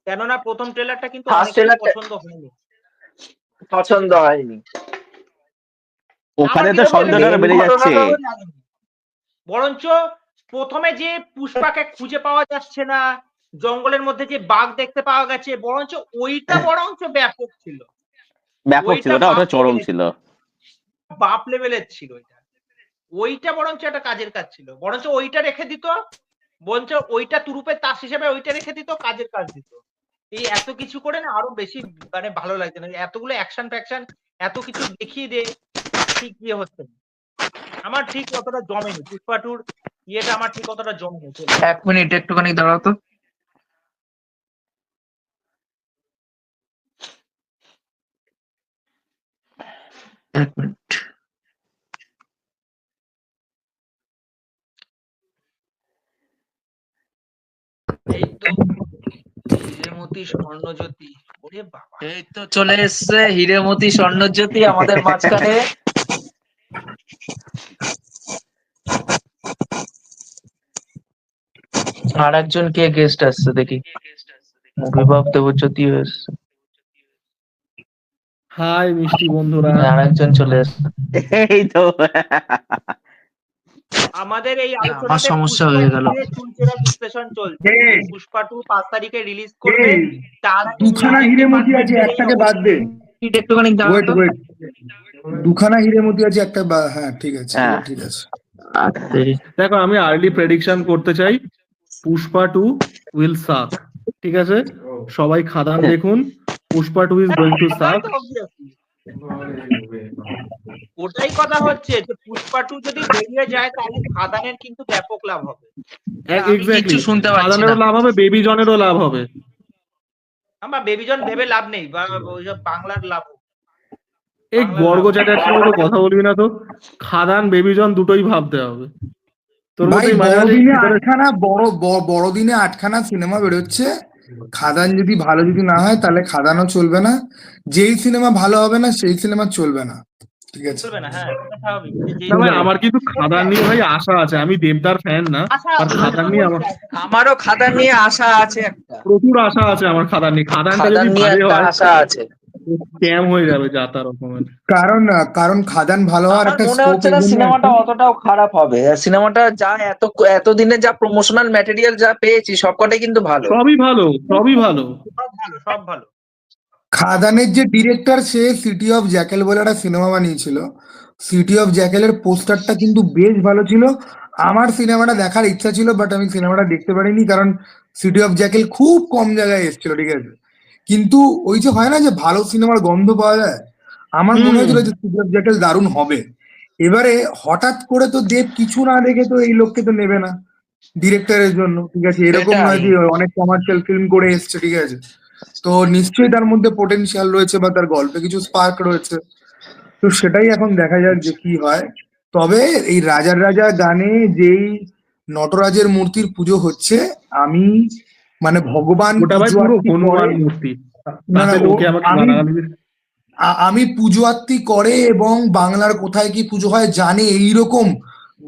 কেননা প্রথম ট্রেলারটা কিন্তু ফার্স্ট অনেকেরই ট্রেলারটা পছন্দ হয়নি। পছন্দ হয়নি। আমার ওখানে তো কিন্তু সন্দেহটা মেন বেড়ে যাচ্ছে। ঘটনাটা বরঞ্চ প্রথমে যে পুষ্পাকে খুঁজে পাওয়া যাচ্ছে না, জঙ্গলের মধ্যে যে বাঘ দেখতে পাওয়া গেছে, বরঞ্চ ওইটা বরঞ্চ ব্যাপক ছিল। ব্যাপক ছিল, ওইটা ওটা চরম ছিল। বাপ লেভেলের ছিল ওইটা। ওইটা বরঞ্চ একটা কাজের কাজ ছিল। বরঞ্চ ওইটা রেখে দিত, বরঞ্চ ওইটা তুরুপের তাস হিসেবে ওইটা রেখে দিত, কাজের কাজ দিত। এই এত কিছু করে না আরো বেশি মানে ভালো লাগছে না। এতগুলো অ্যাকশন ফ্যাকশন এত কিছু দেখিয়ে দে, ঠিক ইয়ে হচ্ছে না। আমার ঠিক অতটা জমেনি পুষ্পা 2 ইয়েটা, আমার ঠিক অতটা জমেনি। 1 মিনিট একটুখানি দাঁড়াও তো। এক মিনিট। এই তো হিরেমতি স্বর্ণজ্যোতি, ওরে বাবা। এই তো চলে এসছে হিরেমতি স্বর্ণজ্যোতি আমাদের মাঝখানে। আর একজন কে গেস্ট আসছে দেখি, বিভব দেবজ্যোতি এসছে। হাই মিষ্টি বন্ধুরা। আর একজন চলে এসছে। এই তো আমাদের এই আমার আলোচনাতে সমস্যা পুষ্পা হয়ে 2 গেল। নিয়ে চুলচেরা বিশ্লেষণ চলছে যে পুষ্পা 2 5 তারিখে রিলিজ করবে। এই তার আগে দুখানা নিজেকে হিরেমতি আছে, convert একটাকে এই বাদ দে। একটুখানি দাঁড়াও ওয়েট তো। ওয়েট, দুখানা হিরেমতি আছে, একটা হ্যাঁ ঠিক আছে, হ্যাঁ। এবার ঠিক আছে। দেখো আমি আর্লি প্রেডিকশন করতে চাই, পুষ্পা 2 উইল সাক। ঠিক আছে, সবাই খাদান দেখুন, পুষ্পা 2 ইজ গোয়িং টু কথাই সাক। তো obviously। ওটাই কথা হচ্ছে যে পুষ্পা 2 যদি বেরিয়ে যায় তাহলে খাদানের কিন্তু ব্যাপক লাভ হবে। আমি কিচ্ছু শুনতে পাচ্ছি না। খাদানেরও লাভ হবে, বেবি জনেরও লাভ হবে। আমার বেবিজন ভেবে লাভ নেই, বা ওইসব বাংলার লাভ হোক। এই বাংলার গর্গ লাভ। চ্যাটার্জির মতো কথা বলবি না তো। খাদান বেবি জন দুটোই ভাবতে হবে। তোর ভাই মতোই মাঝে মাঝে বড়দিনে ভিতরে- আটখানা বড়দিনে 8খানা সিনেমা বেরোচ্ছে, খাদান যদি ভালো যদি না হয় তাহলে খাদানও চলবে না, যেই সিনেমা ভালো হবে না সেই সিনেমা চলবে না, ঠিক আছে? চলবে না, হ্যাঁ এটা স্বাভাবিক। না ভাই, আমার কিন্তু খাদান নিয়ে ভাই আশা আছে। আমি দেবদার ফ্যান না, আশা আর খাদান নিয়ে আমার আমারও খাদান নিয়ে আশা আছে একটা। প্রচুর আশা আছে। আমার খাদান নিয়ে, খাদানটা খাদান যদি নিয়ে ভালো একটা হয় আশা আছে। স্ক্যাম হয়ে যাবে যা তার রকমের। কারণ কারণ খাদান ভালো হওয়ার আমার একটা মনে স্কোপ হচ্ছে না সিনেমাটা অতটাও খারাপ হবে। সিনেমাটা যা এতদিনে যা প্রমোশনাল ম্যাটেরিয়াল যা পেয়েছি সবকটাই কিন্তু ভালো। সবই ভালো, সবই ভালো। সব ভালো, সব ভালো। খাদানের যে director say city of Jekyll বলে একটা সিনেমা বানিয়েছিল, সিটি অফ জ্যাকেলের পোস্টারটা কিন্তু বেশ ভালো ছিল। আমার সিনেমাটা দেখার ইচ্ছা ছিল, বাট আমি সিনেমাটা দেখতে পারিনি কারণ সিটি অফ জ্যাকেল খুব কম জায়গায় এসেছিল, ঠিক আছে? কিন্তু ওই যে হয় না যে ভালো সিনেমার গন্ধ পাওয়া যায়, আমার মনে হয়েছিল যে সিটি অফ জ্যাকেল দারুণ হবে। এবারে হঠাৎ করে তো দেব কিছু না দেখে তো এই লোককে তো নেবে না ডিরেক্টরের জন্য, ঠিক আছে? এরকম সেটাই। নয় যে অনেক কমার্শিয়াল ফিল্ম করে এসছে, ঠিক আছে? তো নিশ্চয়ই তার মধ্যে পোটেনশিয়াল রয়েছে বা তার গল্পে কিছু স্পার্ক রয়েছে। তো সেটাই এখন দেখা যাক যে কি হয়। তবে এই রাজার রাজা গানে যেই নটরাজের মূর্তির পুজো হচ্ছে, আমি মানে ভগবান ওটা ভাই পুজো পুরো আরতি করে, হনুমান মূর্তি, না তাতে না লোকে আমাকে আমি গালাগালি দিচ্ছে। আমি পুজো আরতি করে এবং বাংলার কোথায় কি পুজো হয় জানে এইরকম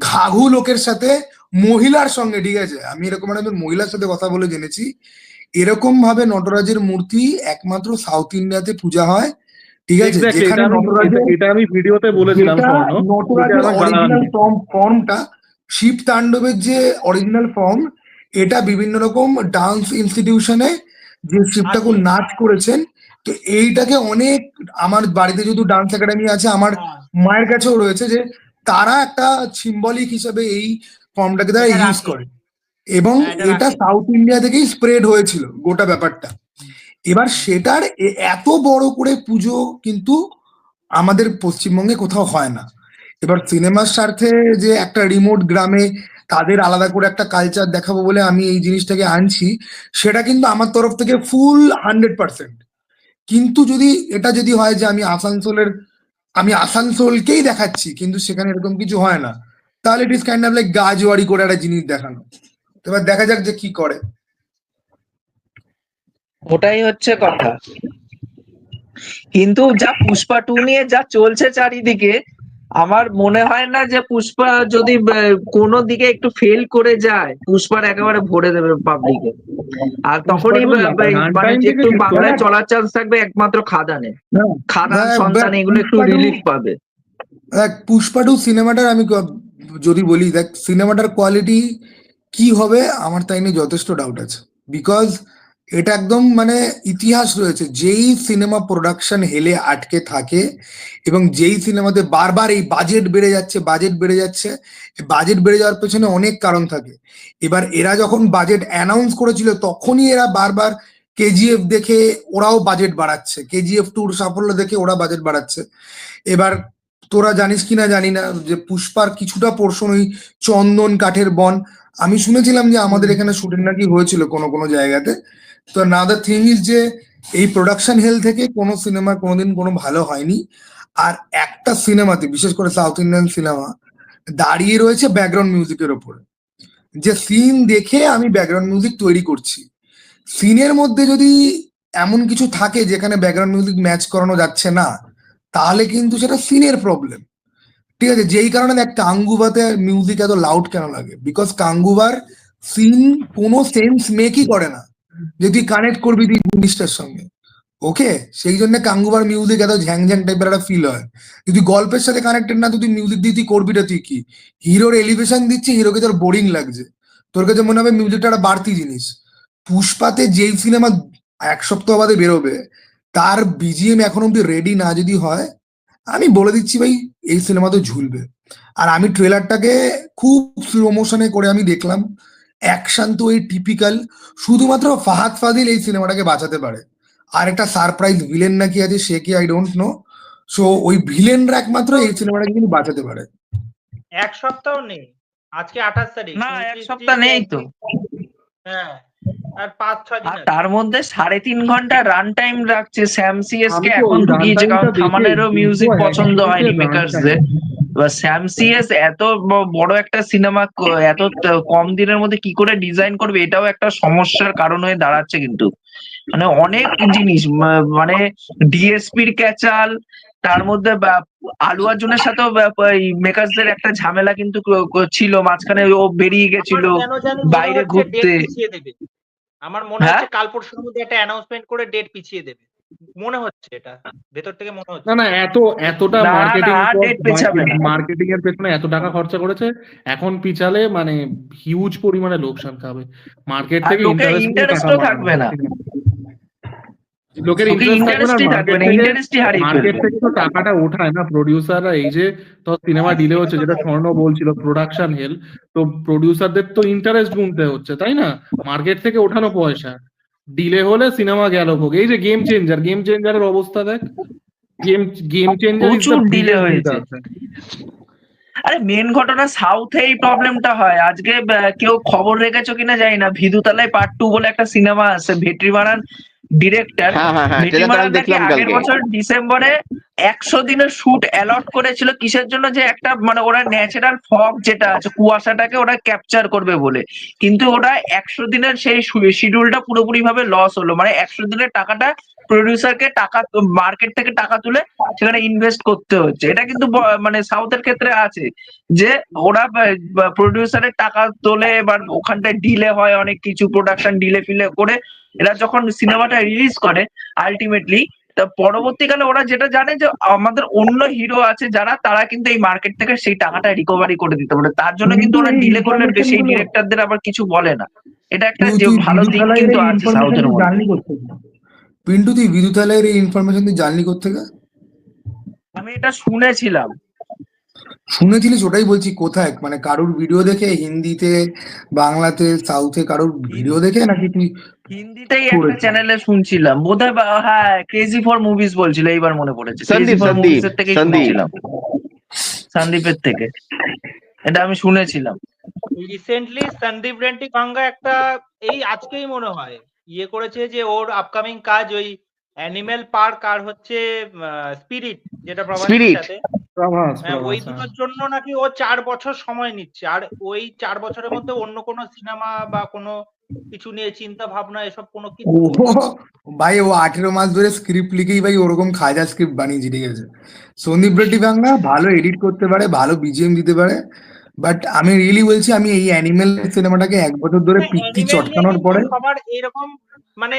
ঘাঘু লোকের সাথে, মহিলার সঙ্গে, ঠিক আছে, আমি এরকম একজন মহিলার সাথে কথা বলে জেনেছি এরকম ভাবে নটরাজের মূর্তি একমাত্র সাউথ ইন্ডিয়াতে পূজা হয়, ঠিক আছে, এক্স্যাক্টলি, যেখানে নটরাজের, এটা আমি ভিডিওতে বলেছিলাম যেটা স্বর্ণ, লোকে নটরাজের আমাকে গালাগালি অরিজিনাল দিচ্ছে। ফর্মটা, শিব তাণ্ডবের যে অরিজিনাল ফর্ম, এটা বিভিন্ন রকম ডান্স ইনস্টিটিউশনে যে শিব ঠাকুর আছে। নাচ করেছেন, তো এইটাকে অনেক, আমার বাড়িতে যেহেতু ডান্স একাডেমি আছে, আমার হ্যাঁ, মায়ের কাছেও রয়েছে, যে তারা একটা সিম্বলিক হিসেবে এই ফর্মটাকে তারা এটা ইউজ রাখে। করে, এবং হ্যাঁ, এটা এটা রাখে। সাউথ ইন্ডিয়া থেকেই স্প্রেড হয়েছিল গোটা ব্যাপারটা। এবার সেটার এত বড় করে পুজো কিন্তু আমাদের পশ্চিমবঙ্গে কোথাও হয় না। এবার সিনেমার স্বার্থে যে একটা রিমোট গ্রামে তাদের আলাদা করে একটা কালচার দেখাবো বলে আমি এই জিনিসটাকে আনছি, সেটা কিন্তু আমার তরফ থেকে ফুল 100%। কিন্তু যদি এটা যদি হয় যে আমি আসানসোলকেই দেখাচ্ছি কিন্তু সেখানে এরকম কিছু হয় না, তাহলে ইট ইস কাইন্ড অফ লাইক গাজওয়ারি করে একটা জিনিস দেখানো। তো এবার দেখা যাক যে কি করে। ওটাই হচ্ছে কথা। কিন্তু যা পুষ্পা 2 নিয়ে যা চলছে চারিদিকে, আমার মনে হয় না যে পুষ্পা যদি কোনো দিকে একটু ফেল করে যায়, পুষ্পার একেবারে ভরে দেবে পাবলিকে। আর তখনই রান মানে টাইম থেকে একটু শুট করে। বাংলায় চলার চান্স থাকবে একমাত্র খাদানে। খাদান, দেখ, সন্তান এগুলো একটু পুষ্পা টু, রিলিফ পাবে। দেখ পুষ্পা টু সিনেমাটার আমি যদি বলি, দেখ সিনেমাটার কোয়ালিটি কি হবে আমার তাই নিয়ে যথেষ্ট ডাউট আছে। বিকজ এটা একদম মানে ইতিহাস রয়েছে, যেই সিনেমা প্রোডাকশন হেলে আটকে থাকে এবং যেই সিনেমাতে বারবার এই বাজেট বেড়ে যাচ্ছে, বাজেট বেড়ে যাওয়ার পেছনে অনেক কারণ থাকে। এবার এরা যখন বাজেট অ্যানাউন্স করেছিল তখনই এরা বারবার কেজিএফ দেখে ওরাও বাজেট বাড়াচ্ছে, কেজিএফ টুর সাফল্য দেখে ওরা বাজেট বাড়াচ্ছে। এবার তোরা জানিস কিনা জানি না যে পুষ্পার কিছুটা পোর্শন ওই চন্দন কাঠের বন, আমি শুনেছিলাম যে আমাদের এখানে শুটিং নাকি হয়েছিল কোনো কোনো জায়গাতে। তো নাও দ্য থিং ইজ যে এই প্রোডাকশন হেল থেকে কোনো সিনেমা কোনোদিন কোনো ভালো হয়নি। আর একটা সিনেমাতে, বিশেষ করে সাউথ ইন্ডিয়ান সিনেমা, দাঁড়িয়ে রয়েছে ব্যাকগ্রাউন্ড মিউজিকের ওপরে, যে সিন দেখে আমি ব্যাকগ্রাউন্ড মিউজিক তৈরি করছি। সিনের মধ্যে যদি এমন কিছু থাকে যেখানে ব্যাকগ্রাউন্ড মিউজিক ম্যাচ করানো যাচ্ছে না, তাহলে কিন্তু সেটা সিনের প্রবলেম, ঠিক আছে। যেই কারণে দেখ কাঙ্গুবাতে মিউজিক এত লাউড কেন লাগে, বিকজ কাঙ্গুবার সিন কোনো সেন্স মেকই করে না যদি কানেক্ট করবি তুই জিনিসটার সঙ্গে, ওকে। সেই জন্য কাঙ্গুবার মিউজিক এত ঝ্যাং টাইপের একটা ফিল হয়। যদি গল্পের সাথে কানেক্টেড না, তুই মিউজিক দিয়ে তুই করবিটা তুই কি? হিরোর এলিভেশন দিচ্ছি, হিরোকে তোর বোরিং লাগছে, তোর কাছে মনে হবে মিউজিকটা একটা বাড়তি জিনিস। পুষ্পাতে যেই সিনেমা 1 সপ্তাহ বাদে বেরোবে, তার বিজিএম এখন অব্দি রেডি না যদি হয়, আমি বলে দিচ্ছি ভাই এই সিনেমা তো ঝুলবে। আর আমি ট্রেলারটাকে খুব স্লো মোশনে করে আমি দেখলাম, অ্যাকশন তো এই টিপিক্যাল, শুধুমাত্র ফাহাদ ফাজিল এই সিনেমাটাকে বাঁচাতে পারে। আর একটা সারপ্রাইজ ভিলেন নাকি আছে, সে কি আই ডোন্ট নো। সো ওই ভিলেনরা একমাত্র এই সিনেমাটাকে কিন্তু বাঁচাতে পারে। এক সপ্তাহ নেই, আজকে 28 তারিখ, না, 29, এক সপ্তাহ 30, নেই তো। হ্যাঁ, আর 5-6 দিন আর আছে। তার মধ্যে 3.5 ঘন্টা রান টাইম রাখছে স্যাম সিএস আমি কে তো এখন ওই রান ঢুকিয়েছে, কারণ টাইমটা দেখে থামানেরও মিউজিক বুঝবো পছন্দ হয়নি রান মেকার্সদের। টাইম। এবার স্যাম সিএস এত বড় একটা সিনেমা এত কম দিনের মধ্যে কি করে ডিজাইন করবে, এটাও একটা সমস্যার কারণ হয়ে দাঁড়াচ্ছে কিন্তু। মানে অনেক জিনিস, মানে ডিএসপির ক্যাচাল, তার মধ্যে আলু অর্জুনের সাথেও মেকার্সদের একটা ঝামেলা কিন্তু ছিল মাঝখানে, ও বেরিয়ে গেছিল আমার কেন জানি মনে বাইরে হচ্ছে ডেট ঘুরতে। পিছিয়ে দেবে। আমার মনে হ্যাঁ, হচ্ছে কাল পরশুর মধ্যে একটা অ্যানাউন্সমেন্ট করে ডেট পিছিয়ে দেবে, মনে হচ্ছে, এটা ভেতর থেকে মনে হচ্ছে। না না, এতটা না মার্কেটিং না, ডেট পেছাবে না। মার্কেটিং এর পেছনে এত টাকা খরচা করেছে, এখন পিছালে মানে হিউজ পরিমাণে লোকসান খাবে। মার্কেট আর থেকে লোকের ইন্টারেস্ট নিয়ে টাকা ইন্টারেস্টও মারা থাকবে না, লোকের লোকে ইন্টারেস্ট থাকবে না। ইন্টারেস্টই থাকবে না, মার্কেট থেকে ইন্টারেস্টই হারিয়ে মার্কেট ফেলবে। থেকে তো টাকাটা ওঠায় না প্রডিউসাররা। এই যে তো সিনেমা ডিলে হচ্ছে, যেটা স্বর্ণ বলছিল প্রোডাকশন হেল, তো প্রডিউসারদের তো ইন্টারেস্ট গুনতে হচ্ছে, তাই না? মার্কেট থেকে ওঠানো পয়সা ডিলে হলে সিনেমা গেল ভোগ। এই যে গেম চেঞ্জারের অবস্থা দেখ, গেম চেঞ্জার ইজ দ্য প্রচুর ডিলে বিগেস্ট হয়েছে। ডিজাস্টার। আরে মেন ঘটনা সাউথে এই প্রবলেমটা হয়। আজকে কেউ খবর রেখেছো কিনা জানি না, ভিদুতালায় পার্ট 2 বলে একটা সিনেমা আছে, ভেট্রিমারান ডিরেক্টর। হ্যাঁ হ্যাঁ হ্যাঁ, ট্রেলারটা ভেট্রিমারান আমি নাকি দেখলাম আগের কালকে। বছর ডিসেম্বরে 100 দিনের শুট অ্যালট করেছিল কিসের জন্য, যে একটা মানে ওরা ন্যাচারাল ফগ যেটা আছে কুয়াশাটাকে ওরা ক্যাপচার করবে বলে, কিন্তু ওরা 100 দিনের সেই শিডিউলটা পুরোপুরি ভাবে লস হলো। মানে 100 দিনের টাকাটা প্রডিউসারকে টাকা মার্কেট থেকে টাকা তুলে সেখানে ইনভেস্ট করতে হচ্ছে। এটা কিন্তু মানে সাউথের ক্ষেত্রে আছে যে ওরা প্রডিউসারের টাকা তোলে, এবার ওখানটায় ডিলে হয়, অনেক কিছু প্রোডাকশন ডিলে ফিলে করে এরা যখন সিনেমাটা রিলিজ করে আলটিমেটলি, তা পরবর্তীকালে ওরা যেটা জানে যে আমাদের অন্য হিরো আছে যারা, তারা কিন্তু এই মার্কেট থেকে সেই টাকাটা রিকভারি করে দিতে পারে, তার জন্য কিন্তু ওরা ডিলে করলে সেই ডিরেক্টরদের আবার কিছু বলে না। এটা একটা যে ভালো দিক কিন্তু আছে সাউথের মধ্যে। জানলি কোথেকে পিন্টু, তুই বিদ্যুতালয়ের এই ইনফরমেশন তুই জানলি কোথেকে? আমি এটা শুনেছিলাম। শুনেছিলিস? ওটাই বলছি, কোথায়? মানে কারুর ভিডিও দেখে, হিন্দিতে, বাংলাতে, সাউথে কারুর ভিডিও দেখে, নাকি তুই হিন্দিতেই একটা চ্যানেলে শুনছিলাম বোধহয়, হ্যাঁ ক্রেজি ফর মুভিজ বলছিল, এইবার মনে পড়েছে, ক্রেজি ফর মুভিজ এর থেকেই শুনছিলাম, সন্দীপের থেকে এটা আমি শুনেছিলাম। রিসেন্টলি সন্দীপ রেড্ডি ভাঙ্গা একটা এই আজকেই মনে হয় ইয়ে করেছে যে ওর আপকামিং কাজ ওই অ্যানিমেল পার্ক আর হচ্ছে স্পিরিট, যেটা প্রভাসের সাথে, হ্যাঁ ওই দুটোর জন্য নাকি ও 4 বছর সময় নিচ্ছে, আর ওই 4 বছরের মধ্যে অন্য কোনো সিনেমা বা কোনো কিছু নিয়ে চিন্তা ভাবনা এসব কোনো কিছু। ভাই ও 18 মাস ধরে স্ক্রিপ্ট লিখেই ভাই ওরকম খাজা স্ক্রিপ্ট বানিয়েছে, ঠিক আছে। সন্দীপ রেড্ডি বাংলা ভালো এডিট করতে পারে, ভালো বিজিএম দিতে পারে, বাট আমি রিয়েলি বলছি, আমি এই অ্যানিমেল সিনেমাটাকে 1 বছর ধরে পিত্তি চটকানোর পরে, সবার এরকম মানে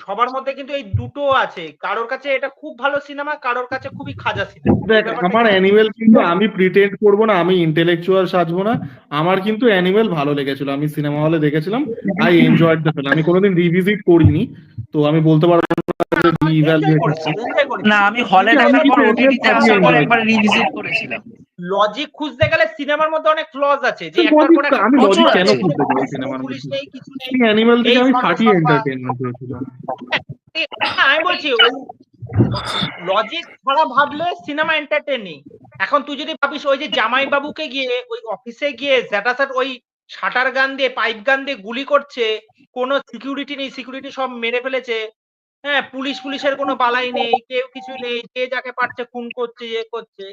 সবার মধ্যে কিন্তু এই দুটো আছে, কারোর কাছে এটা খুব ভালো সিনেমা, কারোর কাছে খুবই খাজা সিনেমা। দেখ আমার অ্যানিমেল কিন্তু, আমি প্রিটেন্ড করবো না, আমি ইন্টেলেকচুয়াল সাজবো না, আমার কিন্তু অ্যানিমেল ভালো লেগেছিল, আমি সিনেমা হলে দেখেছিলাম, আই এনজয়েড দ্য ফিল্ম। আমি কোনোদিন রিভিজিট করিনি, তো আমি বলতে পারবো না, আমি হলে দেখার পর ওটিটিতে আসার পর একবার রিভিজিট করেছিলাম। লজিক খুঁজতে গেলে সিনেমার মধ্যে অনেক ফ্লজ আছে, যে একটার পর একটা আমি লজিক কেন আছে। খুঁজতে যাবো সিনেমার পুলিশ মধ্যে? নেই, কিছু নেই। অ্যানিমেল থেকে এই আমি সব ফাটিয়ে সব এন্টারটেইনমেন্ট করেছিলাম। আমি বলছি ওই লজিক ছাড়া ভাবলে সিনেমা এন্টারটেইনিং। এখন তুই যদি ভাবিস ওই যে জামাই বাবুকে গিয়ে ওই অফিসে গিয়ে জ্যাটাস্যাট ওই শাটার গান দিয়ে পাইপ গান দিয়ে গুলি করছে, কোনো সিকিউরিটি নেই, সিকিউরিটি সব মেরে ফেলেছে, হ্যাঁ পুলিশের কোনো বালাই নেই, কেউ কিছু নেই, যে যাকে পারছে খুন করছে, ইয়ে করছে,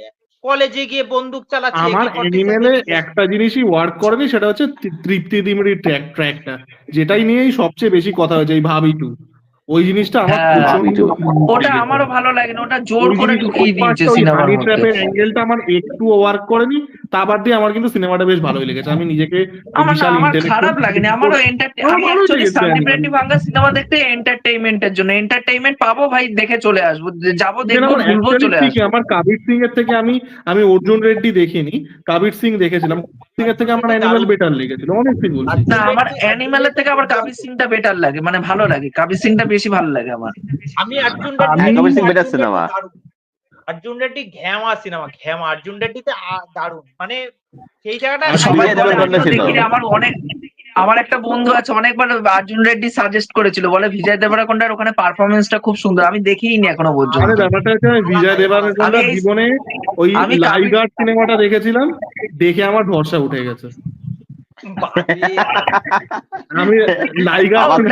কলেজে গিয়ে বন্দুক চালাচ্ছে। আমার অ্যানিমেলে একটা জিনিসই ওয়ার্ক করেনি, সেটা হচ্ছে তৃপ্তি দিমরি ট্র্যাকটা, যেটাই নিয়েই সবচেয়ে বেশি কথা হয়েছে, এই ভাবি টু, ওই জিনিসটা আমার প্রচন্ড, ওটা আমারও ভালো লাগে না, ওটা জোর করে ঢুকিয়ে দিয়েছে সিনেমার মধ্যে। ট্র্যাপের অ্যাঙ্গেলটা আমার একটু ওয়ার্ক করেনি, তা বাদ দিয়ে আমার কিন্তু সিনেমাটা বেশ ভালোই লেগেছে। আমি নিজেকে আমার খারাপ লাগেনি, আমারও আমি অ্যাকচুয়ালি সন্দীপ রেড্ডি ভাঙ্গা সিনেমা দেখতে এন্টারটেইনমেন্টের জন্য, এন্টারটেইনমেন্ট পাবো ভাই, দেখে চলে আসবো, যাবো দেখবো ভুলবো চলে আসবো। আমার কাবির সিং এর থেকে আমি অর্জুন রেড্ডি দেখিনি, কাবির সিং দেখেছিলাম, সিং এর থেকে আমার অ্যানিমেল বেটার লেগেছিল, অনেকদিন বলছি। না, আমার অ্যানিমেলের থেকে আমার কাবির সিংটা বেটার লাগে, মানে ভালো লাগে, কাবির সিংটা বেশি ভালো লাগে আমার। আমি অর্জুন রেড্ডি ঘ্যামা সিনেমা, ঘ্যামা অর্জুন রেড্ডিতে দারুণ, মানে সেই জায়গাটা সবাই দেখিনি। আমার একটা বন্ধু আছে, অনেকবার অর্জুন রেড্ডি সাজেস্ট করেছিল, বলে বিজয় দেবরকোন্ডার ওখানে পারফরমেন্সটা খুব সুন্দর, আমি দেখিনি এখনো পর্যন্ত। ব্যাপারটা হচ্ছে বিজয় দেবরকোন্ডার জীবনে ওই লাইগার্ড সিনেমাটা দেখেছিলাম, দেখে আমার ভরসা উঠে গেছে। আমি লাইগার্ড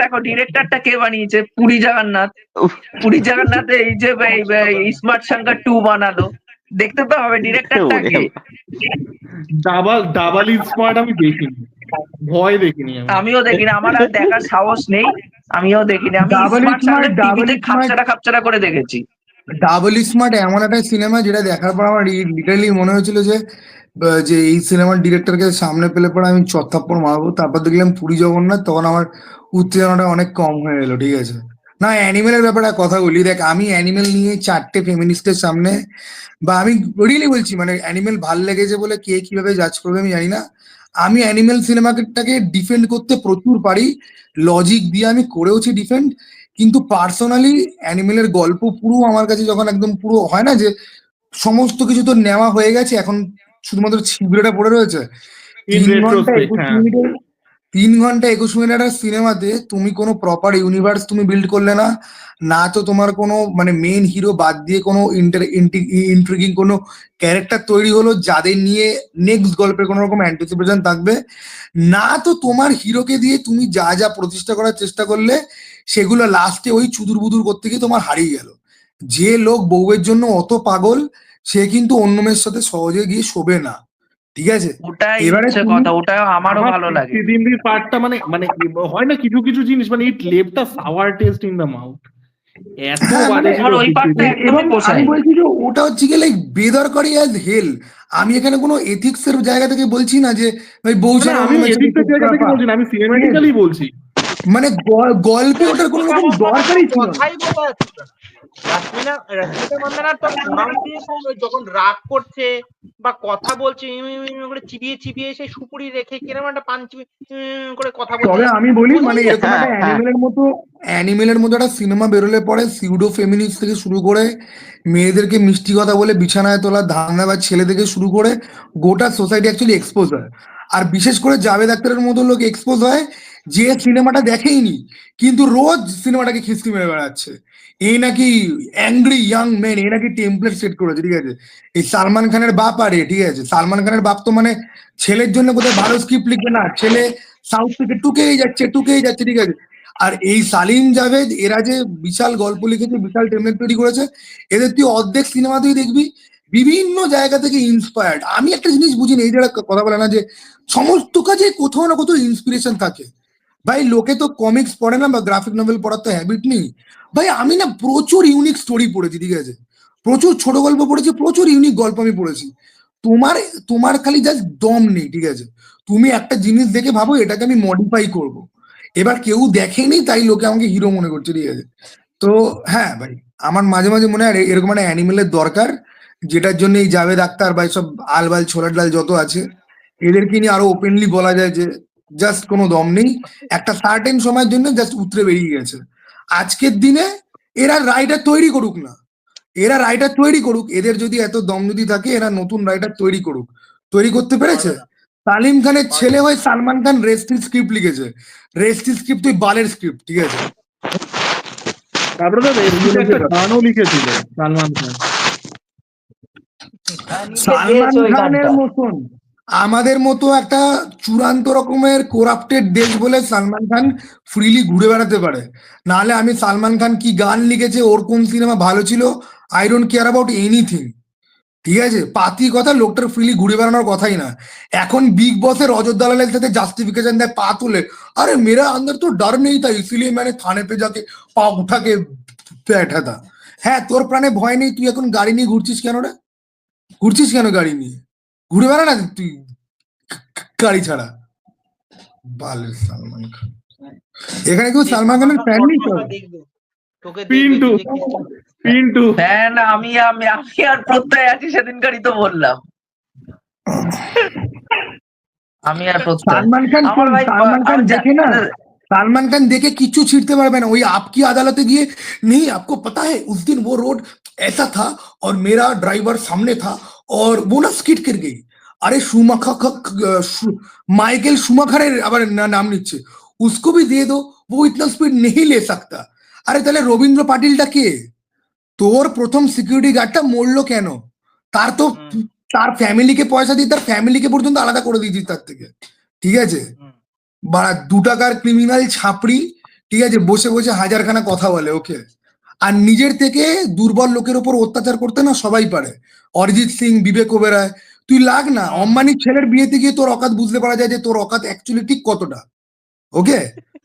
দেখো ডিরেক্টরটা কে বানিয়েছে, পুরী জগন্নাথ। পুরী জগন্নাথে এই যে স্মার্ট শঙ্কর 2 বানালো, দেখতে তো হবে ডিরেক্টরটা কে। ডাবল স্মার্ট আমি দেখিনি, ভয় দেখিনি, আমিও দেখিনি, আমার আর দেখার সাহস নেই, আমিও দেখিনি। আমি টিভিতে খাপছাড়া করে দেখেছি। ডাবল স্মার্ট এমন একটা সিনেমা যেটা দেখার পর আমার লিটারালি মনে হয়েছিল যে এই সিনেমার ডিরেক্টরকে সামনে পেলে পরে আমি চত্থাপ্পড় মারবো। তারপর দেখলাম পুরী জগন্নাথ, তখন আমার উত্তেজনাটা অনেক কম হয়ে এলো, ঠিক আছে। না, অ্যানিমেলের ব্যাপারে কথা বলি, দেখ আমি অ্যানিমেল নিয়ে 4টে ফেমিনিস্টের সামনে, বা আমি রিয়েলি বলছি, মানে অ্যানিমেল ভাল লেগেছে বলে কে কিভাবে জাজ করবে আমি জানি না, আমি অ্যানিমেল সিনেমাটাকে ডিফেন্ড করতে প্রচুর পারি, লজিক দিয়ে আমি করেওছি ডিফেন্ড। কিন্তু পার্সোনালি অ্যানিমেলের গল্প পুরো আমার কাছে যখন একদম পুরো হয় না, যে সমস্ত কিছু তো নেওয়া হয়ে গেছে, এখন শুধুমাত্র ছিবড়েটা পড়ে রয়েছে, 3 ঘন্টা 21 মিনিটে 3 ঘন্টা 21 মিনিটের সিনেমাতে তুমি কোনো প্রপার ইউনিভার্স তুমি বিল্ড করলে না, না তো তোমার কোনো মানে মেন হিরো বাদ দিয়ে কোনো ইন্ট্রিগিং কোনো ক্যারেক্টার তৈরি হলো যাদের নিয়ে নেক্সট গল্পের কোনো রকম অ্যান্টিসিপেশন থাকবে, না তো তোমার হিরোকে দিয়ে তুমি যা যা প্রতিষ্ঠা করার চেষ্টা করলে সেগুলো লাস্টে ওই চুদুর বুদুর করতে গিয়ে তোমার হারিয়ে গেল। যে লোক বউয়ের জন্য অত পাগল সে কিন্তু অন্য মেয়ের সাথে সহজে গিয়ে শোবে না, ঠিক আছে? ওটাই এবারে হচ্ছে তুমি কথা, ওটাও আমারও ভালো লাগে। দিদির পার্টটা মানে মানে হয় না কিছু কিছু জিনিস মানে it left a sour taste in the mouth, এত হ্যাঁ, বাজে মানে ছিল আমার ওই পার্টটা সত্যি। এবং একদমই পোষায় আমি বলছি যে ওটা হচ্ছে কি লাইক বেদরকারি অ্যাজ হেল। আমি এখানে কোনো এথিক্স এর জায়গা থেকে বলছি না যে ভাই বউ মানে ছাড়া আমি অন্য মেয়ের সাথে এদিকটার জায়গা থেকে চুপচাপ বলছি না, আমি ঠিক আছে? সিনেম্যাটিক্যালি বলছি। মানে গল্পে ওটার কোনো রকম দরকারই ছিল না। কথাই বোঝা যাচ্ছিল না। রশ্মিকা মান্দানার তো প্রনাউন্সিয়েশন যখন রাগ করছে বা কথা বলছে করে চিবিয়ে চিবিয়ে সেই সুপুরি রেখে কিরকম একটা পাঞ্চি করে কথা বলছে। তবে আমি বলি মানে বোঝাই এরকম হ্যাঁ, একটা হ্যাঁ। অ্যানিমেলের মতো একটা সিনেমা বেরোলে পরে সিউডো ফেমিনিস্ট থেকে শুরু করে মেয়েদেরকে মিষ্টি কথা বলে বিছানায় তোলা ধান্দাবাজ ছেলে থেকে শুরু করে গোটা সোসাইটি অ্যাকচুয়ালি এক্সপোজ হয়। আর বিশেষ করে জাভেদ আখতারের মতো লোক এক্সপোজ হয় যে সিনেমাটা দেখেইনি কিন্তু রোজ সিনেমাটাকে খিস্তি মেরে বেড়াচ্ছে। এই নাকি অ্যাংরি ইয়াং ম্যান, এই নাকি টেমপ্লেট সেট করেছে, ঠিক আছে? এই সালমান খানের বাপ আরে, ঠিক আছে? সালমান খানের বাপ তো মানে ছেলের জন্য বোধহয় ভালো স্ক্রিপ্ট লিখবে না, ছেলে সাউথ থেকে টুকেই যাচ্ছে, ঠিক আছে? আর এই সালিম জাভেদ এরা যে বিশাল গল্প লিখেছে, বিশাল টেমপ্লেট তৈরি করেছে, এদের তুই অর্ধেক সিনেমাতেই দেখবি বিভিন্ন জায়গা থেকে ইন্সপায়ার্ড। আমি একটা জিনিস বুঝি না, এই যারা কথা বলে না যে সমস্ত কাজে কোথাও না কোথাও ইন্সপিরেশন থাকে। ভাই লোকে তো কমিক্স পড়ে না বা গ্রাফিক নভেল পড়ার তো হ্যাবিট নেই। ভাই আমি না প্রচুর ইউনিক স্টোরি পড়েছি, ঠিক আছে? প্রচুর ছোট গল্প পড়েছি, প্রচুর ইউনিক গল্প আমি পড়েছি। তোমার তোমার খালি জাস্ট দম নেই, ঠিক আছে? তুমি একটা জিনিস দেখে ভাবো এটাকে আমি মডিফাই করব। এবার কেউ দেখেনি তাই লোকে আমাকে হিরো মনে করছে, ঠিক আছে? তো হ্যাঁ ভাই, আমার মাঝে মাঝে মনে হয় এরকম একটা অ্যানিমেলের দরকার, যেটার জন্য এই জাভেদ আখতার বা সব আলবাল ছোলার ডাল যত আছে এদেরকে নিয়ে আরো ওপেনলি বলা যায় যে জাস্ট কোনো দম নেই, একটা সার্টেন সময়ের জন্য জাস্ট উতরে বেরিয়ে গেছে। আজকের দিনে এরা রাইটার তৈরি করুক না, এদের যদি এত দম যদি থাকে এরা নতুন রাইটার তৈরি করতে পেরেছে? পারবে না। সালিম খানের পারবে ছেলে না। হয়ে সালমান খান রেস্টির স্ক্রিপ্ট লিখেছে, রেস্টির স্ক্রিপ্ট তুই বালের স্ক্রিপ্ট, ঠিক আছে? তারপরে তো রেস্টিতে একটা গানও লিখেছিল সালমান খান। নিজে সালমান গেয়েছে ওই খানের গানটা। মতন আমাদের মতো একটা চূড়ান্ত রকমের কোরাপ্টেড দেশ বলে সালমান খান ফ্রিলি ঘুরে বেড়াতে পারে। নাহলে আমি সালমান খান কি গান লিখেছে, ওর কোন সিনেমা ভালো ছিল, I don't care about anything, ঠিক আছে? পাতি কথা, লোকটার ফ্রিলি ঘুরে বেড়ানোর কথাই না। এখন বিগ বসের রজত দালালের সাথে জাস্টিফিকেশন দেয় পা তুলে, আরে মেরা আন্দর তো ডর নেই था इसीलिए मैंने थाने पे जाके পা উঠা के बैठा था। হ্যাঁ তোর প্রাণে ভয় নেই, তুই এখন গাড়ি নিয়ে ঘুরছিস কেন রে? গাড়ি নিয়ে ঘুরে বেড়া না তুই গাড়ি ছাড়া। বালের সালমান খান, এখানে কেউ সালমান খানের ফ্যান নেই তো? দেখবে তোকে পিন্টু দেখবে তুই যে কি- পিন্টু ফ্যান আমি আমি আমি আর প্রত্যয় আছি, সেদিনকারই তো বললাম। আমি আর প্রত্যয় সালমান খান আমার ভাই সালমান খান আমার দেখে না, सलमान खान देखे किच्छु छीटते पारबे ना। वही आपकी अदालते गए, नहीं आपको पता है उस दिन वो रोड ऐसा था और मेरा ड्राइवर सामने था और वो ना स्किड कर गई। अरे माइकल शुमाखर আবার নাম নিচ্ছে, उसको भी दे दो, वो इतना स्पीड नहीं ले सकता। আরে তাহলে রবীন্দ্র পাটিলটা কে? তোর প্রথম সিকিউরিটি গার্ডটা মরলো কেন? তার তো তার ফ্যামিলিকে পয়সা দিয়ে তার ফ্যামিলিকে পর্যন্ত আলাদা করে দিয়েছিস তার থেকে, ঠিক আছে? বা 2 টাকার ক্রিমিনাল ছাপড়ি, ঠিক আছে, বসে বসে হাজারখানা কথা বলে, ওকে? আর নিজের থেকে দুর্বল লোকের উপর অত্যাচার করতে না সবাই পারে। অরিজিৎ সিং, বিবেক ওবেরয়, তুই লাগ না অম্বানির ছেলের বিয়েতে গিয়ে তোর অকাত বুঝতে পারা যায় যে তোর অকাত অ্যাকচুয়ালি ঠিক কতটা, ওকে?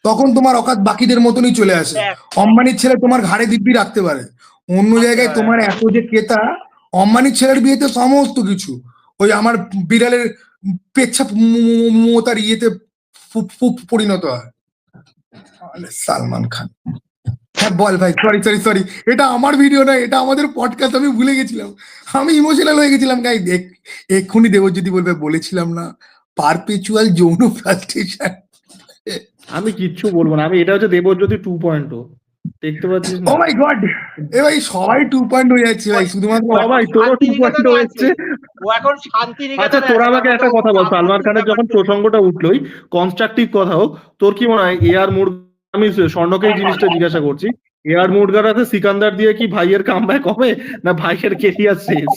তখন তোমার অকাত বাকিদের মতনই চলে আসে। অম্বানির ছেলে তোমার ঘাড়ে দিব্যি রাখতে পারে, অন্য জায়গায় তোমার এত যে কেতা। অম্বানির ছেলের বিয়েতে সমস্ত কিছু ওই আমার বিড়ালের পেচ্ছাপ মোতার ইয়েতে পরিণত হয়। সালমান খান, হ্যাঁ বল ভাই, সরি, এটা আমার ভিডিও না, এটা আমাদের পডকাস্ট, আমি ভুলে গেছিলাম, আমি ইমোশনাল হয়ে গেছিলাম। গাই দেখ এক্ষুনি দেবজ্যোতি বলবে বলেছিলাম না, পারপেচুয়াল যৌন ফ্রাস্ট্রেশন। আমি কিচ্ছু বলবো না, আমি এটা হচ্ছে দেবজ্যোতি 2.0। দেখতে পাচ্ছিস ও না? মাই গড, এ ভাই সবাই 2 হয়ে যাচ্ছে ভাই, শুধুমাত্র সবাই তোরও 2 হচ্ছে। ও এখন আচ্ছা শান্তিনিকেতনে তোরা আছে, আমাকে তার একটা মধ্যে কথা বল, সালমান খানের যখন ব্যাপারটা প্রসঙ্গটা উঠলোই, কনস্ট্রাকটিভ কথা হোক, তোর কি মনে হয় এআর মুড, আমি স্বর্ণকে এই জিনিসটা জিজ্ঞাসা করছি, এআর মুডগারাতে সিকান্দার দিয়ে কি ভাইয়ের কামব্যাক হবে না ভাইয়ের কেরিয়ার শেষ?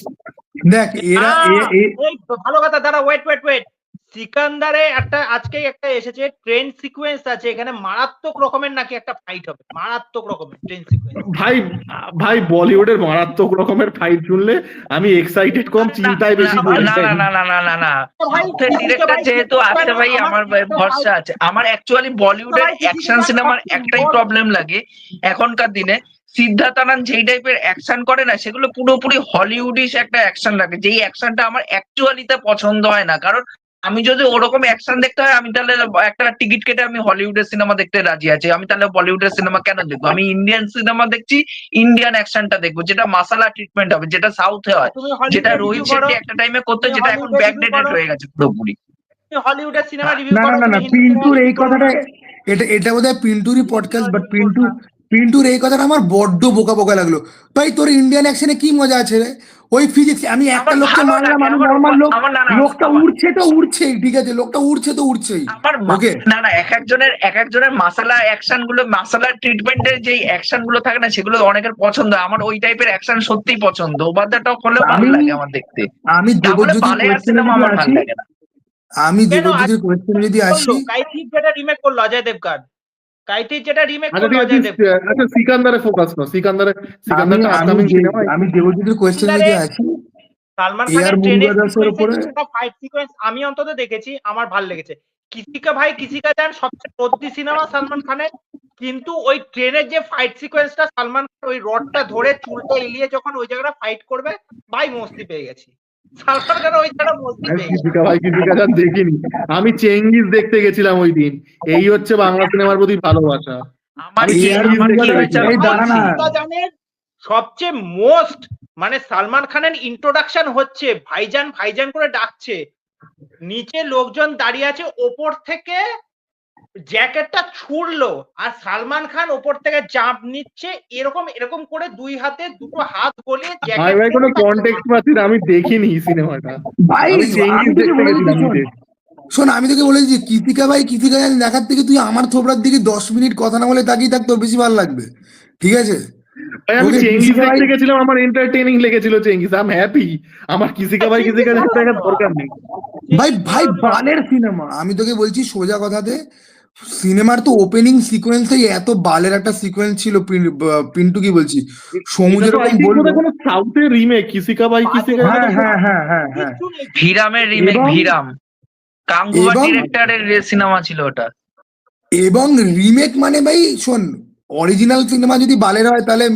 দেখ এরা এই ভালো কথা, দাঁড়া, ওয়েট, সিকান্দারে একটা আজকে একটা এসেছে ট্রেন সিকোয়েন্স আছে, এখানে মারাত্মক রকমের নাকি একটা ফাইট হবে, মারাত্মক রকমের ট্রেন সিকোয়েন্স। ভাই ভাই বলিউডের মারাত্মক রকমের ফাইট শুনলে আমি এক্সাইটেড কম, চিন্তায় বেশি পড়ে না যাই। না না না না না না ভাই, সাউথের ডিরেক্টর ভাই, যেহেতু আছে ভাই, আমার ভরসা আছে। আমার অ্যাকচুয়ালি বলিউডের অ্যাকশন সিনেমার একটাই প্রবলেম লাগে এখনকার দিনে, সিদ্ধার্থ আনন্দ যেই টাইপের অ্যাকশন করে না, সেগুলো পুরোপুরি হলিউডিশ একটা অ্যাকশন লাগে, যেই অ্যাকশনটা আমার অ্যাকচুয়ালিতে পছন্দ হয় না। কারণ আমি যদি ওরকম অ্যাকশন দেখতে হয়, আমি তাহলে একটা টিকিট কেটে আমি হলিউডের সিনেমা দেখতে রাজি আছি। আমি তাহলে বলিউডের সিনেমা কেন দেখবো? আমি ইন্ডিয়ান সিনেমা দেখছি, ইন্ডিয়ান অ্যাকশনটা দেখবো, যেটা মাসালা ট্রিটমেন্ট হবে, যেটা সাউথে হয়, তুমি যেটা হলিউডে রোহিত রিভিউ করো, শেট্টি একটা টাইমে করতো, তুমি যেটা এখন হলিউডে ব্যাকডেটেড রিভিউ করো, হয়ে গেছে পুরোপুরি। তুমি হলিউডের সিনেমা রিভিউ না করো, না না তুমি না, হিন্দি পিন্টুর সিনেমা এই রিভিউ করো কথাটা, না। এটা বোধহয় পিন্টুরই পডকাস্ট, বাট review করো না। পিন্টুর এই কথাটা আমার বড্ড বোকা বোকা লাগলো। ভাই তোর ইন্ডিয়ান অ্যাকশনে কি মজা আছে রে? ওই ফিজিক্স, আমি একটা আমার লোককে ভালো মারলাম, লাগে, আমি আমার নর্মাল লোক, আমার না না লোকটা আমার উড়ছে তো উড়ছেই, ঠিক আছে, লোকটা উড়ছে তো উড়ছেই, আমার ওকে। না না, এক একজনের মাসালা অ্যাকশন গুলো, মাসালা ট্রিটমেন্টের যে অ্যাকশন গুলো থাকে না, সেগুলো অনেকের পছন্দ। আমার ওই টাইপের অ্যাকশন সত্যিই পছন্দ, ওভার দ্য টপ হলেও ভালো আমি লাগে আমার দেখতে। আমি তারপরে দেবজ্যোতির বালায়ার কোয়েশ্চেনে সিনেমা যদি আমার ভালো আসি, লাগে না। আমি কেন দেবজ্যোতির কোয়েশ্চেনে যদি আসি, কাইথির যেটা রিমেক করলো অজয় দেবগন, কাইথির যেটা রিমেক আচ্ছা করলো ঠিক আছে, অজয় দেবগন, আচ্ছা সিকান্দারে ফোকাস কর, আমি সিকান্দারটা আমি আপকামিং সিনেমা। আমি দেবজ্যোতির কোয়েশ্চেনে যদি আসি, সালমান এ আর খানের ট্রেনের মুরুগাদাসের উপরে, একটা ফাইট সিকোয়েন্স আমি অন্তত দেখেছি, আমার ভালো লেগেছে। কিসিকা ভাই কিসিকা জান সবচেয়ে প্রতি সিনেমা সালমান খানের, কিন্তু ওই ট্রেনের যে ফাইট সিকোয়েন্সটা, সালমান খান ওই রডটা ধরে চুলটা এলিয়ে যখন ওই জায়গাটা ফাইট করবে, ভাই মস্তি পেয়ে গেছি। সালমান খান ওই জায়গাটা মস্তি পেয়ে গেছি। কিসিকা জান দেখিনি, আমি চেঙ্গিস দেখতে গেছিলাম ওই দিন। এই হচ্ছে বাংলা সিনেমার প্রতি ভালোবাসা। আমার আমি কি চেঙ্গিস আমার কি দেখতে হয়েছে গেছিলাম। আমি এই দাঁড়া বলছি, না, কিসিকা জানের সবচেয়ে মোস্ট, মানে সালমান খানের ইন্ট্রোডাকশন হচ্ছে ভাইজান ভাইজান করে ডাকছে, নিচে লোকজন দাঁড়িয়ে আছে, ওপর থেকে জ্যাকেটটা ছুড়লো আর সালমান খান ওপর থেকে জাম্প নিচ্ছে, এরকম এরকম করে দুই হাতে দুটো হাত গলিয়ে ভাই ভাই কোনো কন্টেক্সট পাচ্ছি না, আমি দেখিনি সিনেমাটা। ভাই আমি চেঙ্গিস আমি তোকে দেখতে বলে দিচ্ছি, গেছিলাম শোন ঈদে। শোন, আমি তোকে বলে দিচ্ছি, কৃতিকা জানি দেখার থেকে তুই আমার থোবড়ার দিকে 10 মিনিট কথা না বলে তাকিয়ে থাক, তোর বেশি ভালো লাগবে, ঠিক আছে? ভাই আমি ওকে, চেঙ্গিস কৃতিকা ভাই, দেখতে গেছিলাম, আমার এন্টারটেইনিং লেগেছিল চেঙ্গিস, আই এম হ্যাপি। আমার কিসিকা জান দেখার দরকার নেই। ভাই ভাই বালের সিনেমা, আমি তোকে বলছি সোজা কথাতে, সিনেমার তো ওপেনিং সিকোয়েন্সেই এত বালের একটা সিকোয়েন্স ছিল, পিন্টু কি বলছি, সমু এটা তো I যেরকম think বললো, বোধহয় কোনো সাউথের রিমেক, কিসিকা হ্যাঁ হ্যাঁ হ্যাঁ হ্যাঁ হ্যাঁ, ভিরামের রিমেক, এবং- ভিরাম কাঙ্গুয়া এবং- ডিরেক্টরের সিনেমা ছিল ওটা। এবং রিমেক মানে ভাই শোন, অরিজিনাল সিনেমা যদি বালের হয় তাহলে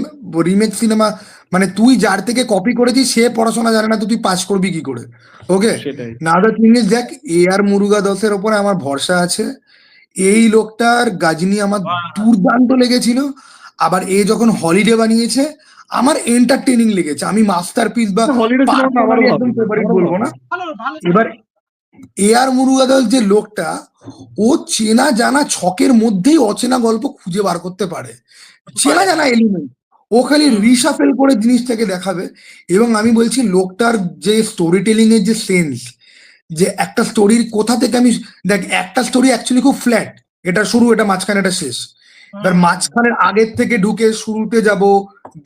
রিমেক সিনেমা মানে তুই যার থেকে কপি করেছিস সে পড়াশোনা জানে না, তো তুই পাস করবি কি করে? ওকে, সেটাই। না দ্য থিং ইজ, দেখ এ আর মুরুগাদাসের ওপরে আমার ভরসা আছে। এই লোকটার গাজনি আমার দুর্দান্ত লেগেছিল, আবার এ যখন হলিডে বানিয়েছে আমার এন্টারটেইনিং লেগেছে। আমি মাস্টারপিস বা হলিডে সিনেমা আমারও একদম ভালো, ফেভারিট আমারও বলবো না। ভালো ভালো এবার এ আর মুরুগাদাস যে লোকটা, ও চেনা জানা ছকের মধ্যেই অচেনা গল্প খুঁজে বার করতে পারে, চেনা জানা এলিমেন্ট ও খালি রিসাফেল করে জিনিসটাকে দেখাবে। এবং আমি বলছি লোকটার যে স্টোরি টেলিং এর যে সেন্স, যে একটা স্টোরির কোথা থেকে আমি, দেখ একটা স্টোরি অ্যাকচুয়ালি খুব ফ্ল্যাট, এটা শুরু, এটা মাঝখানে, এটা শেষ। এবার মাঝখানের আগের থেকে ঢুকে শুরুতে যাব,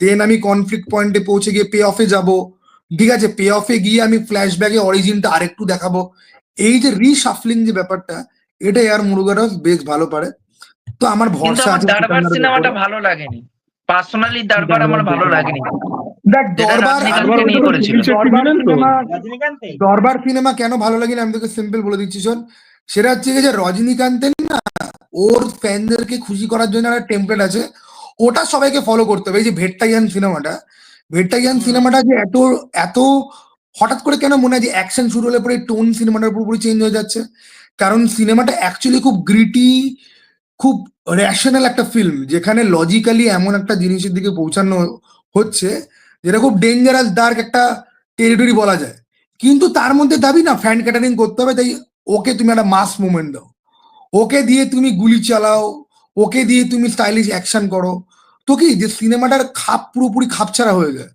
দেন আমি কনফ্লিক্ট পয়েন্টে পৌঁছে গিয়ে পে অফে যাব, ঠিক আছে, পে অফে গিয়ে আমি ফ্ল্যাশব্যাকে অরিজিনটা আরেকটু দেখাবো। এই যে রিশাফলিং যে ব্যাপারটা, এটা আর মুরুগাদাস বেশ ভালো পারে। তো আমার কিন্তু ভরসা আমার আছে দরবার সিকান্দারের সিনেমাটা উপরে। ভালো লাগেনি, পার্সোনালি দরবার আমার ভালো লাগেনি। দেখ যেটা দরবার, রজনীকান্তকে নিয়ে করেছিল। দরবার সিনেমা, রজনীকান্তে দরবার সিনেমা কেন ভালো লাগেনি আমি তোকে সিম্পল বলে দিচ্ছি, শোন। সেটা হচ্ছে কি যে রজনীকান্তের না, ওর ফ্যানদেরকে খুশি করার জন্য একটা টেমপ্লেট আছে, ওটা সবাইকে ফলো করতে হবে। এই যে ভেট্টাইয়ান সিনেমাটা যে এত এত হঠাৎ করে কেন মনে হয় যে অ্যাকশন শুরু হলে পরে টোন সিনেমাটার পুরোপুরি চেঞ্জ হয়ে যাচ্ছে, কারণ সিনেমাটা অ্যাকচুয়ালি খুব গ্রিটি, খুব রেশনাল একটা ফিল্ম, যেখানে লজিক্যালি এমন একটা জিনিসের দিকে পৌঁছানো হচ্ছে যেটা খুব ডেঞ্জারাস ডার্ক একটা টেরিটরি বলা যায়। কিন্তু তার মধ্যে দাবি না ফ্যান ক্যাটারিং করতে হবে, তাই ওকে তুমি একটা মাস মুভমেন্ট দাও, ওকে দিয়ে তুমি গুলি চালাও, ওকে দিয়ে তুমি স্টাইলিশ অ্যাকশন করো। তো কি যে সিনেমাটার খাপ পুরোপুরি খাপছাড়া হয়ে যায়।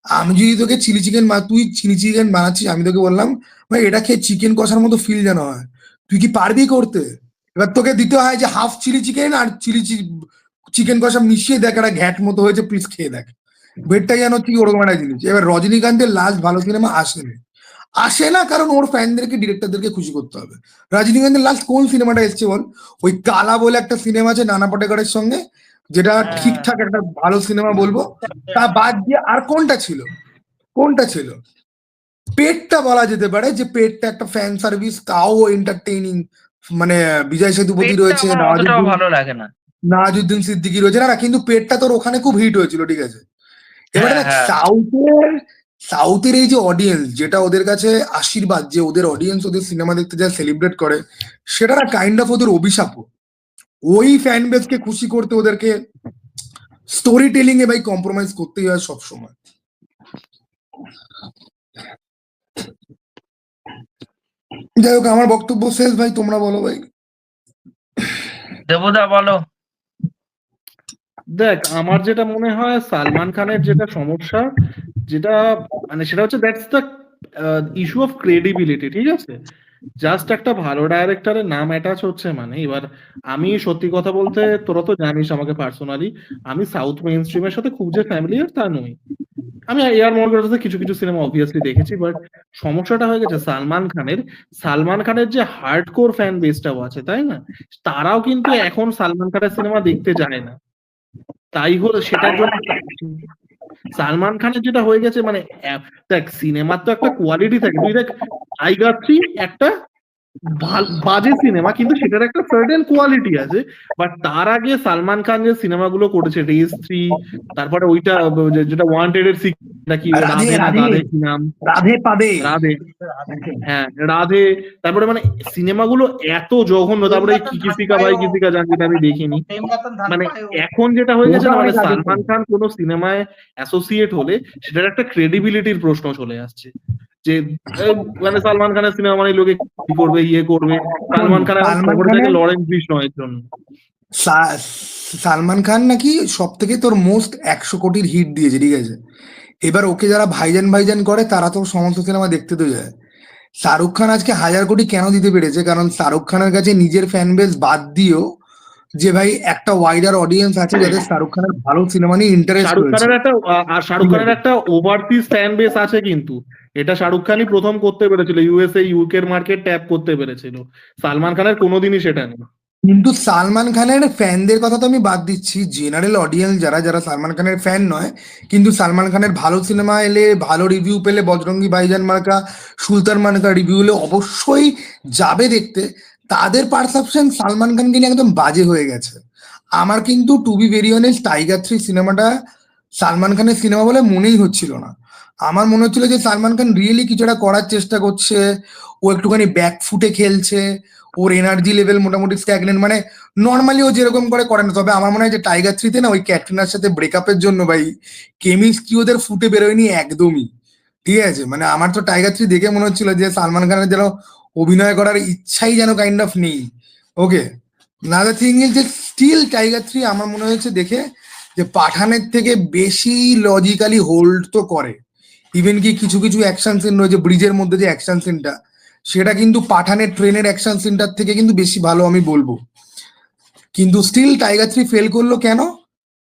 আমি যদি তোকে চিলি চিকেন তুই চিলি চিকেন বানাচ্ছিস, আমি তোকে বললাম ভাই এটা খেয়ে চিকেন কষার মতো ফিল যেন হয়, তুই কি পারবি করতে? এবার তোকে দিতে হয় যে হাফ চিলি চিকেন আর চিকেন কষা মিশিয়ে দেখ একটা ঘ্যাট মতো হয়েছে, প্লিজ খেয়ে দেখ, বেডটা যেন ঠিক ওরকম একটা জিনিস। এবার রজনীকান্তের লাস্ট ভালো সিনেমা আসে না কারণ ওর ফ্যানদেরকে ডিরেক্টরদেরকে খুশি করতে হবে। রজনীকান্তের লাস্ট কোন সিনেমাটা এসছে বল? ওই কালা বলে একটা সিনেমা আছে নানা পাটেকরের সঙ্গে, যেটা ঠিকঠাক একটা ভালো সিনেমা বলবো। তা বাদ দিয়ে আর কোনটা ছিল? পেটটা বলা যেতে পারে যে পেটটা একটা ফ্যান সার্ভিস, তাও এন্টারটেইনিং। মানে বিজয় সেতুপতি রয়েছে, ভালো লাগে না, নওয়াজুদ্দিন সিদ্দিকী রয়েছে, না কিন্তু পেটটা তোর ওখানে খুব হিট হয়েছিল, ঠিক আছে। এবারে দেখ হ্যাঁ। সাউথের এই যে অডিয়েন্স, যেটা ওদের কাছে আশীর্বাদ, যে ওদের অডিয়েন্স ওদের সিনেমা দেখতে যা সেলিব্রেট করে, সেটা না কাইন্ড অফ ওদের অভিশাপও। ওই ফ্যান বেসকে খুশি করতে ওদেরকে স্টোরি টেলিং এ ভাই কম্প্রোমাইজ করতেই হয় সবসময়। যাই হোক, আমার বক্তব্য শেষ ভাই, তোমরা বলো ভাই। দেবদা বলো। দেখ, আমার যেটা মনে হয় সালমান খানের যেটা সমস্যা, যেটা মানে সেটা হচ্ছে that's the issue of credibility, ঠিক আছে। জাস্ট একটা ভালো ডাইরেক্টরের নাম অ্যাটাচ হচ্ছে, মানে এবার আমি সত্যি কথা বলতে, তোরা তো জানিস আমাকে পার্সোনালি, আমি সাউথ মেইন স্ট্রিমের সাথে খুব যে ফ্যামিলিয়ার তা নই। আমি এয়ার মর্গানসে কিছু কিছু সিনেমা অবভিয়াসলি দেখেছি, বাট সমস্যাটা হয়ে গেছে সালমান খানের যে হার্ডকোর ফ্যান বেসটাও আছে, তাই না, তারাও কিন্তু এখন সালমান খানের সিনেমা দেখতে যায় না। তাই হলো সেটার জন্য সালমান খানের যেটা হয়ে গেছে, মানে দেখ সিনেমার তো একটা কোয়ালিটি থাকে, তুই দেখ টাইগার 3 একটা বাজে সিনেমা, কিন্তু সেটার একটা সার্টেন কোয়ালিটি আছে। বাট তার আগে সালমান খান যে সিনেমাগুলো করেছে, রেস 3, তারপরে ওইটা যেটা ওয়ান্টেড এর সিক্রেট কি রাধে না গাধে কি নাম, রাধে, হ্যাঁ রাধে, তারপরে মানে সিনেমাগুলো এত জঘন্য, তারপরে কিসিকা ভাই কিসিকা জান, যেটা আমি দেখিনি। মানে এখন যেটা হয়ে গেছে না, মানে সালমান খান কোনো সিনেমায় অ্যাসোসিয়েট হলে সেটার একটা ক্রেডিবিলিটির প্রশ্ন চলে আসছে, যে মানে সালমান খানের সিনেমা মানে লোকে কি করবে, করবে। সালমান খান খবর থাকে লরেন্স বিষ্ণয়ের জন্য। সালমান খান নাকি সব থেকে তোর মোস্ট 100 কোটির হিট দিয়েছে, ঠিক আছে। এবার ওকে যারা ভাইজান করে তারা তো সমস্ত সিনেমা দেখতে তো যায়। শাহরুখ খান আজকে 1000 কোটি কেন দিতে পেরেছে? কারণ শাহরুখ খানের কাছে নিজের ফ্যান বেস বাদ দিয়েও যে ভাই একটা ওয়াইডার অডিয়েন্স আছে যাদের শাহরুখ খানের ভালো সিনেমা নিয়ে ইন্টারেস্ট রয়েছে। শাহরুখ খানের একটা ওভারসিজ ফ্যান বেস আছে, কিন্তু এটা শাহরুখ খানই প্রথম করতে পেরেছিল, ইউএসএ ইউকে মার্কেট ট্যাপ করতে পেরেছিল। সালমান খানের কোনোদিনই সেটা নেই। কিন্তু সালমান খানের ফ্যানদের কথা তো আমি বাদ দিচ্ছি, জেনারেল অডিয়েন্স যারা সালমান খানের ফ্যান নয়, কিন্তু সালমান খানের ভালো সিনেমা এলে, ভালো রিভিউ পেলে, বজরঙ্গি ভাইজান মার্কা, সুলতান মার্কা রিভিউ এলে অবশ্যই যাবে দেখতে, তাদের পারসেপশন সালমান খানকে নিয়ে একদম বাজে হয়ে গেছে। আমার কিন্তু to be very honest tiger 3 সিনেমাটা সালমান খানের সিনেমা বলে মনেই হচ্ছিল না। আমার মনে হচ্ছিল যে সালমান খান রিয়েলি কিছুটা করার চেষ্টা করছে, ও একটুখানি ব্যাক ফুটে খেলছে, ওর এনার্জি লেভেল মোটামুটি স্ট্যাগনেন্ট, মানে নর্মালি ও যেরকম করে না। তবে আমার মনে হয় যে টাইগার 3-তে না ওই ক্যাটরিনার সাথে ব্রেকআপের জন্য ভাই কেমিস্ট্রি ওদের ফুটে বেরোয়নি একদমই, ঠিক আছে। মানে আমার তো টাইগার 3 দেখে মনে হচ্ছিল যে সালমান খানের যেন অভিনয় করার ইচ্ছাই যেন কাইন্ড অফ নেই। ওকে, নাদার থিং ইজ যে স্টিল টাইগার 3 আমার মনে হয়েছে দেখে যে পাঠানের থেকে বেশি লজিক্যালি হোল্ড তো করে। ইভেন কি কিছু কিছু অ্যাকশন সিন রয়েছে, ব্রিজের মধ্যে যে অ্যাকশন সিনটা, সেটা কিন্তু পাঠানের ট্রেনের অ্যাকশন সিনটার থেকে কিন্তু বেশি ভালো আমি বলবো। কিন্তু স্টিল টাইগার 3 ফেল করলো কেন?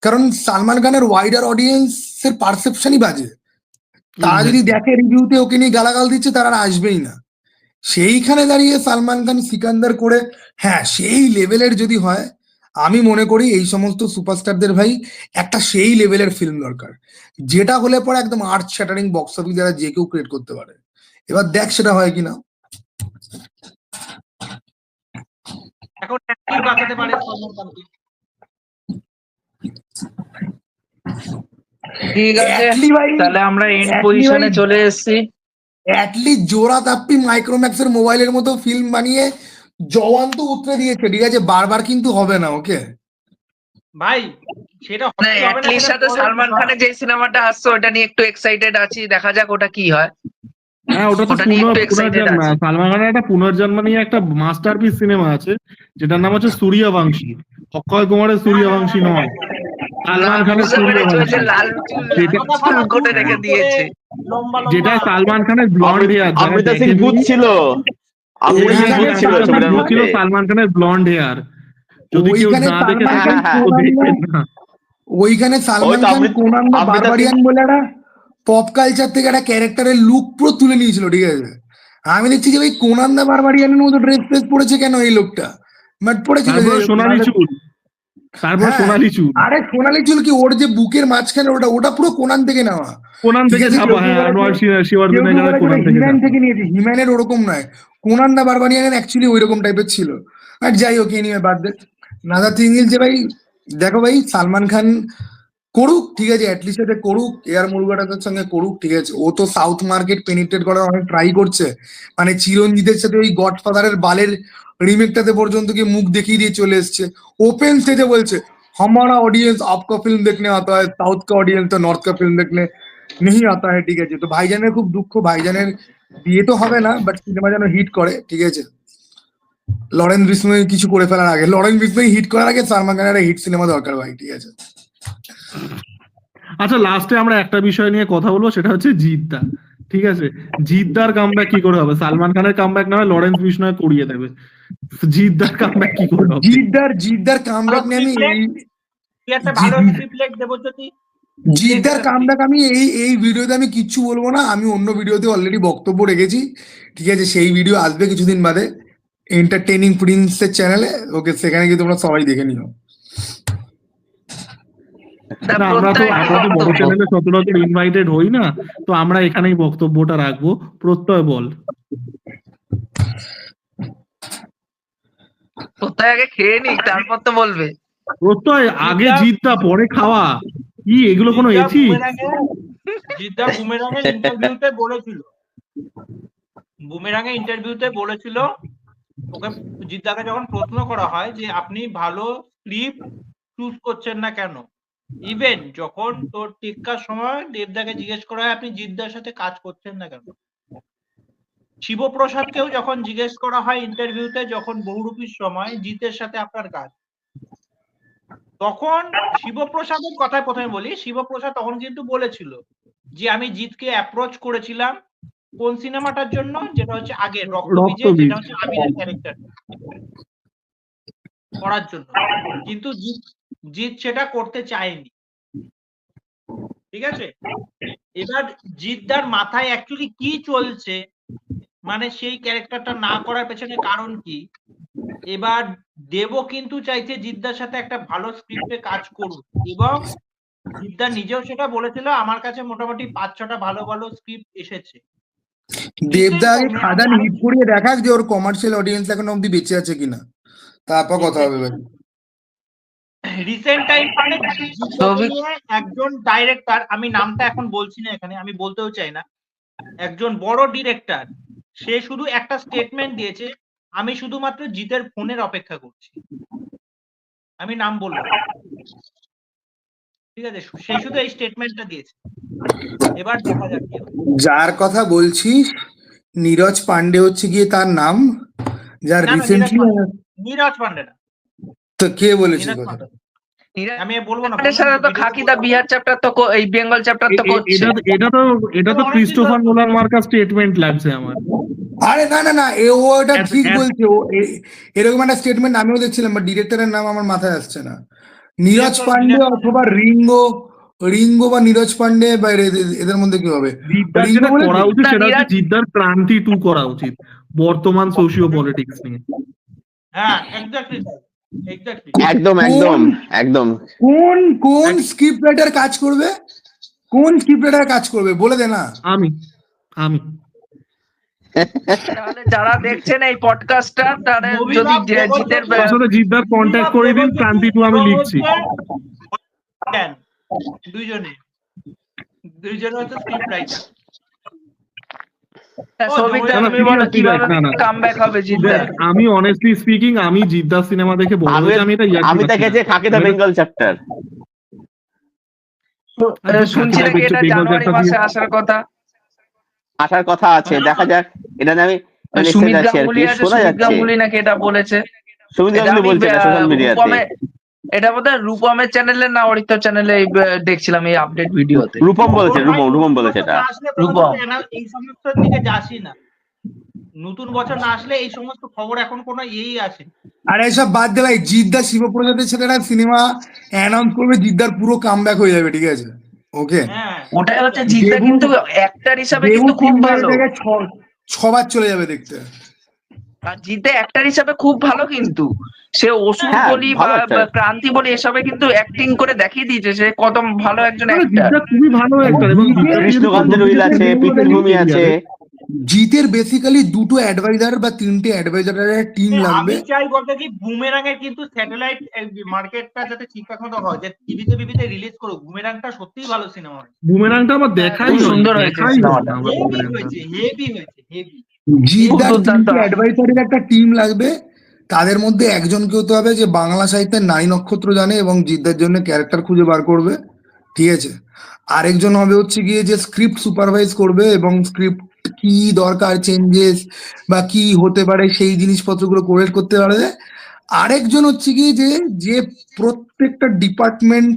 কারণ সালমান খানের ওয়াইডার অডিয়েন্সের পারসেপশনই বাজে। তারা যদি দেখে রিভিউতে ওকে নিয়ে গালাগাল দিচ্ছে, তারা আর আসবেই না। সেইখানে দাঁড়িয়ে সালমান খান সিকান্দার করে, হ্যাঁ সেই লেভেলের যদি হয়, আমি মনে করি এই সমস্ত সুপারস্টারদের ভাই একটা সেই লেভেলের ফিল্ম দরকার, যেটা হলে পরে একদম আর্থ শ্যাটারিং বক্স অফিস যারা যে কেউ ক্রিয়েট করতে পারে। এবার দেখ সেটা হয় কিনা। এখন একই বাঁচাতে পারে সালমান খানকে। ঠিক আছে, Atli ভাই, তাহলে আমরা এন্ড Atli পজিশনে ভাই, চলে এসেছি। অ্যাটলিস্ট জোড়া তাপ্পি মাইক্রোম্যাক্সের মোবাইলের মতো ফিল্ম বানিয়ে জওয়ান তো উতরে দিয়েছে, ঠিক আছে, বারবার কিন্তু হবে না। ওকে ভাই সেটা না, হবে না, অ্যাটলিস্ট সেটা সাথে পরের সালমান কথা। খানের যে সিনেমাটা আসছে ওটা নিয়ে একটু এক্সাইটেড আছি, দেখা যাক ওটা কি হয়। হ্যাঁ, ওটা তো ওটা নিয়ে একটু excited পুনর্জন্ম। আছি। সালমান খানের একটা পুনর্জন্ম নিয়ে একটা মাস্টারপিস সিনেমা আছে, যেটার নাম হচ্ছে সূর্যবংশী। অক্ষয় কুমারের সূর্যবংশী নয়, সালমান খানের বুঝতে চুল পেরেছি, ওই যে হয়েছে। লাল চুল যেটা- চুল করে রেখে দিয়েছে। লম্বা যেটা লম্বা সালমান খানের ব্লন্ড হেয়ার, অমৃতা সিং ভূত ছিল, অমৃতা সিং ভূত ছিল ছবিটার ছিল মধ্যে। সালমান খানের ব্লন্ড হেয়ার। যদি কেউ ওইখানে না দেখে সালমান থাকেন খান তো দেখবেন না। ওইখানে সালমান তো খান কোনান দ্য অমৃতা বারবারিয়ান বলে একটা পপ কালচার থেকে একটা ক্যারেক্টারের লুক পুরো তুলে নিয়েছিল, ঠিক আছে? আমি দেখছি যে ভাই কোনান দ্য বারবারিয়ানের মতো ড্রেস ফ্রেস পড়েছে কেন এই লোকটা, বাট পড়েছিল তারপর যে- সোনালি চুল, তারপর হ্যাঁ, সোনালি চুল, আরে সোনালি চুল কি, ওর যে বুকের মাঝখানে ওটা ওটা পুরো কোনান থেকে নেওয়া, কোনান ঠিক থেকে আছে? ছাপা। হ্যাঁ, আনোয়ার কেউ শিওয়ার্জুনের কেউ কাছে বলেছে কোনান থেকে হিম্যান ছাপা। থেকে নিয়েছে, হিম্যানের ওরকম নয়, কোনান দ্য বারবারিয়ানের অ্যাকচুয়ালি ওই রকম টাইপের ছিল। আর যাই হোক, এই নিয়ে বাদ দে। নাদা থিং ইজ যে ভাই দেখো ভাই, সালমান খান করুক, ঠিক আছে, অ্যাটলিস্ট এটা করুক, এয়ার মুরুগাটাদের সঙ্গে করুক, ঠিক আছে? ও তো সাউথ মার্কেট পেনিট্রেট করার অনেক ট্রাই করছে, মানে চিরঞ্জিতের সাথে ওই গডফাদারের বালের রিমেকটাতে পর্যন্ত কি মুখ দেখিয়ে দিয়ে চলে এসছে, ওপেন স্টেজে বলছে हमारा ऑडियंस आपका फिल्म देखने आता है, साउथ का ऑडियंस तो नॉर्थ का फिल्म देखने नहीं आता है, ঠিক আছে? তো ভাইজানের খুব দুঃখ, ভাইজানের বিয়ে তো হবে না, বাট সিনেমা যেন হিট করে, ঠিক আছে? লরেন্স বিষ্ণুই কিছু করে ফেলার আগে, লরেন্স বিষ্ণুই হিট করার আগে সালমান খানের একটা হিট সিনেমা দরকার ভাই, ঠিক আছে? আচ্ছা, লাস্টে আমরা একটা বিষয় নিয়ে কথা বলবো, সেটা হচ্ছে জিদ্দা। ঠিক আছে, জিদ্দার কামব্যাক কি করে হবে? সালমান খানের কামব্যাক না হয় লরেন্স বিষ্ণয় করিয়ে দেবে, জিদ্দার কামব্যাক কি করে হবে? জিদ্দার কামব্যাক নিয়ে আমি তুই একটা ভালো স্ক্রিপ্ট লেখ দেবো যদি জিদ্দার কামব্যাক আমি এই ভিডিওতে আমি কিচ্ছু বলবো না, আমি অন্য ভিডিওতে অলরেডি বক্তব্য রেখেছি, ঠিক আছে? সেই ভিডিও আসবে কিছুদিন বাদে এন্টারটেইনিং প্রিন্সের চ্যানেলে, ওকে, সেখানে গিয়ে তোমরা সবাই দেখে নিও। না, আমরা তো বড় চ্যানেলে সচরাচর ইনভাইটেড হই না, তো আমরা এখানেই বক্তব্যটা রাখবো। প্রত্যয় বল। কোথায় আগে খেয়ে নি, তারপর তো বলবে। প্রত্যয় আগে জিদ্দা পরে খাওয়া, কি এগুলো কোনো এথি? জিদ্দা বুমেরাঙের ইন্টারভিউতে বলেছিল, ওকে জিদ্দাকে যখন প্রশ্ন করা হয় যে আপনি ভালো স্ক্রিপ্ট চুজ করছেন না কেন, ইভেন যখন তোর টিক্কার সময় দেবদাকে জিজ্ঞেস করা হয় আপনি জিদ্দার সাথে কাজ করছেন না কেন, শিবপ্রসাদকেও যখন জিজ্ঞেস করা হয় ইন্টারভিউতে যখন বহুরূপীর সময় জিতের সাথে আপনার কাজ, তখন শিবপ্রসাদের কথায় প্রথমে বলি, শিবপ্রসাদ তখন কিন্তু বলেছিল যে আমি জিতকে অ্যাপ্রোচ করেছিলাম কোন সিনেমাটার জন্য, যেটা হচ্ছে আগে রক্তবীজে, যেটা হচ্ছে আমিরের ক্যারেক্টার করার জন্য, কিন্তু জিত সেটা করতে চায়নি, ঠিক আছে? এবার জিদ্দার মাথায় অ্যাকচুয়ালি কি চলছে, মানে সেই ক্যারেক্টারটা না করার পেছনে কারণ কি? এবার দেব কিন্তু চাইছে জিদ্দার সাথে একটা ভালো স্ক্রিপ্টে কাজ করুক, এবং জিদ্দা নিজেও সেটা বলেছিল আমার কাছে মোটামুটি 5-6টা ভালো ভালো স্ক্রিপ্ট এসেছে। দেবদা আগে খাদান হিট করিয়ে দেখাক যে ওর কমার্শিয়াল অডিয়েন্স এখন অব্দি বেঁচে আছে কিনা, তারপর কথা হবে ভাই। রিসেন্ট টাইম নিয়ে একজন ডাইরেক্টর, আমি নামটা এখন বলছি না এখানে, আমি বলতেও চাই না, একজন বড় ডিরেক্টর, সে শুধু একটা স্টেটমেন্ট দিয়েছে, আমি শুধুমাত্র জিতের ফোনের অপেক্ষা করছি, আমি নাম বলবো, ঠিক আছে? সে শুধু এই স্টেটমেন্টটা দিয়েছে, এবার দেখা যাক কি হয়। যার কথা বলছিস নীরজ পান্ডে হচ্ছে গিয়ে তার নাম, যার না, না, রিসেন্টলি নীরজ পান্ডে না, তো কে বলেছে নীরজ কথাটা? পান্ডে। আমি বলবো না, এর সাথে তো খাকিদা বিহার চ্যাপ্টার তো এই বেঙ্গল চ্যাপ্টার তো করছে। এটা তো ক্রিস্টোফার নোলান মার্কা স্টেটমেন্ট লাগছে আমার। আরে না না না, ও এটা ঠিক বলছে, ও এরকম একটা স্টেটমেন্ট আমিও দেখছিলাম, বাট ডিরেক্টরের নাম আমার মাথায় আসছে না। নীরজ পান্ডে অথবা রিঙ্গো বা নীরজ পান্ডে বা এদের মধ্যে কি হবে? জিদ্দার যেটা করা উচিত সেটা হচ্ছে জিদ্দার ক্রান্তি 2 করা উচিত বর্তমান সোশিও পলিটিক্স নিয়ে। হ্যাঁ, এক্স্যাক্টলি এক্স্যাক্টলি একদম একদম একদম। কোন স্ক্রিপ্ট রাইটার কাজ করবে, কোন স্ক্রিপ্ট রাইটার কাজ করবে বলে দে না। আমি তাহলে যারা দেখছেন এই পডকাস্টটা, তারা যদি জিতের আসলে জিদ্দার কন্ট্যাক্ট করে দিন, ক্রান্তি 2 আমি লিখছি। দুইজনে হচ্ছে স্ক্রিপ্ট রাইটার। আমি অনেস্টলি স্পিকিং আমি জিদ্দার সিনেমা দেখে বড় হয়েছি, আমি দেখেছি খাকিদা বেঙ্গল চ্যাপ্টার, শুনছি নাকি এটা জানুয়ারি মাসে আসার কথা আছে, দেখা যাক। এটা আমি সুমিত গাঙ্গুলি আছে, সুমিত গাঙ্গুলি নাকি এটা বলেছে, সুমিত গাঙ্গুলি বলছে সোশ্যাল মিডিয়াতে। এটা বোধহয় রূপমের চ্যানেলে না অরিত্র চ্যানেলে দেখছিলাম এই আপডেট ভিডিওতে। রূপম বলেছে, ওর ভাই রূপম নতুন বলেছে বছর এটা। না আসলে কোনো রূপম। কিছু এই সমস্ত দিকে যাসই না। নতুন বছর না আসলে এই সমস্ত খবর এখন কোনো ইয়েই আসে না। আর এসব বাদ দে ভাই, জিদ্দার শিবপ্রসাদের সাথে একটা সিনেমা অ্যানাউন্স করবে, জিদ্দার পুরো কামব্যাক হয়ে যাবে, ঠিক আছে? ওকে, হ্যাঁ ওটাই হচ্ছে জিদ্দা, দেবু- কিন্তু অ্যাক্টর হিসাবে দেবু কিন্তু খুব তিন ভালো। জায়গায় ছবার চলে যাবে দেখতে। আর জিদ্দা অ্যাক্টর হিসাবে খুব ভালো, কিন্তু সে অসুর হ্যাঁ, বলি ভালো বা actor। ক্রান্তি বলি এসবে কিন্তু অ্যাক্টিং করে দেখিয়ে দিয়েছে সে কত ভালো একজন মানে অ্যাক্টর। জিদ্দা খুবই ভালো একটা, এবং জিদ্দার কৃষ্ণকান্তের উইল আছে, পিকের ভূমি আছে। জিতের বেসিক্যালি দুটো অ্যাডভাইজার বা তিনটে অ্যাডভাইজারের টিম লাগবে। আমি চাই বলতে কি বুমেরাং এর কিন্তু স্যাটেলাইট মার্কেটটা যাতে ঠিকঠাক মতো হয়, যে টিভিতে বিবিতে রিলিজ করুক। বুমেরাংটা সত্যিই ভালো সিনেমা হয়েছে, বুমেরাংটা আমার দেখাই খুব হয়নি, সুন্দর হয়েছে দেখাই হয়নি সিনেমাটা। আমার হেভি বুমেরাংটা। হয়েছে, হেভি হয়েছে, হেভি। জিদার খুব দুর্দান্ত। তিনটে অ্যাডভাইজারের একটা টিম লাগবে। তাদের মধ্যে একজনকে হতে হবে যে বাংলা সাহিত্যের নারী নক্ষত্র জানে এবং জিদ্দার জন্য ক্যারেক্টার খুঁজে বার করবে, ঠিক আছে? আরেকজন হবে হচ্ছে গিয়ে যে স্ক্রিপ্ট সুপারভাইজ করবে এবং স্ক্রিপ্ট কি দরকার, চেঞ্জেস বা কি হতে পারে সেই জিনিসপত্রগুলো কোরেক্ট করতে পারবে। আরেকজন হচ্ছে গিয়ে যে যে প্রত্যেকটা ডিপার্টমেন্ট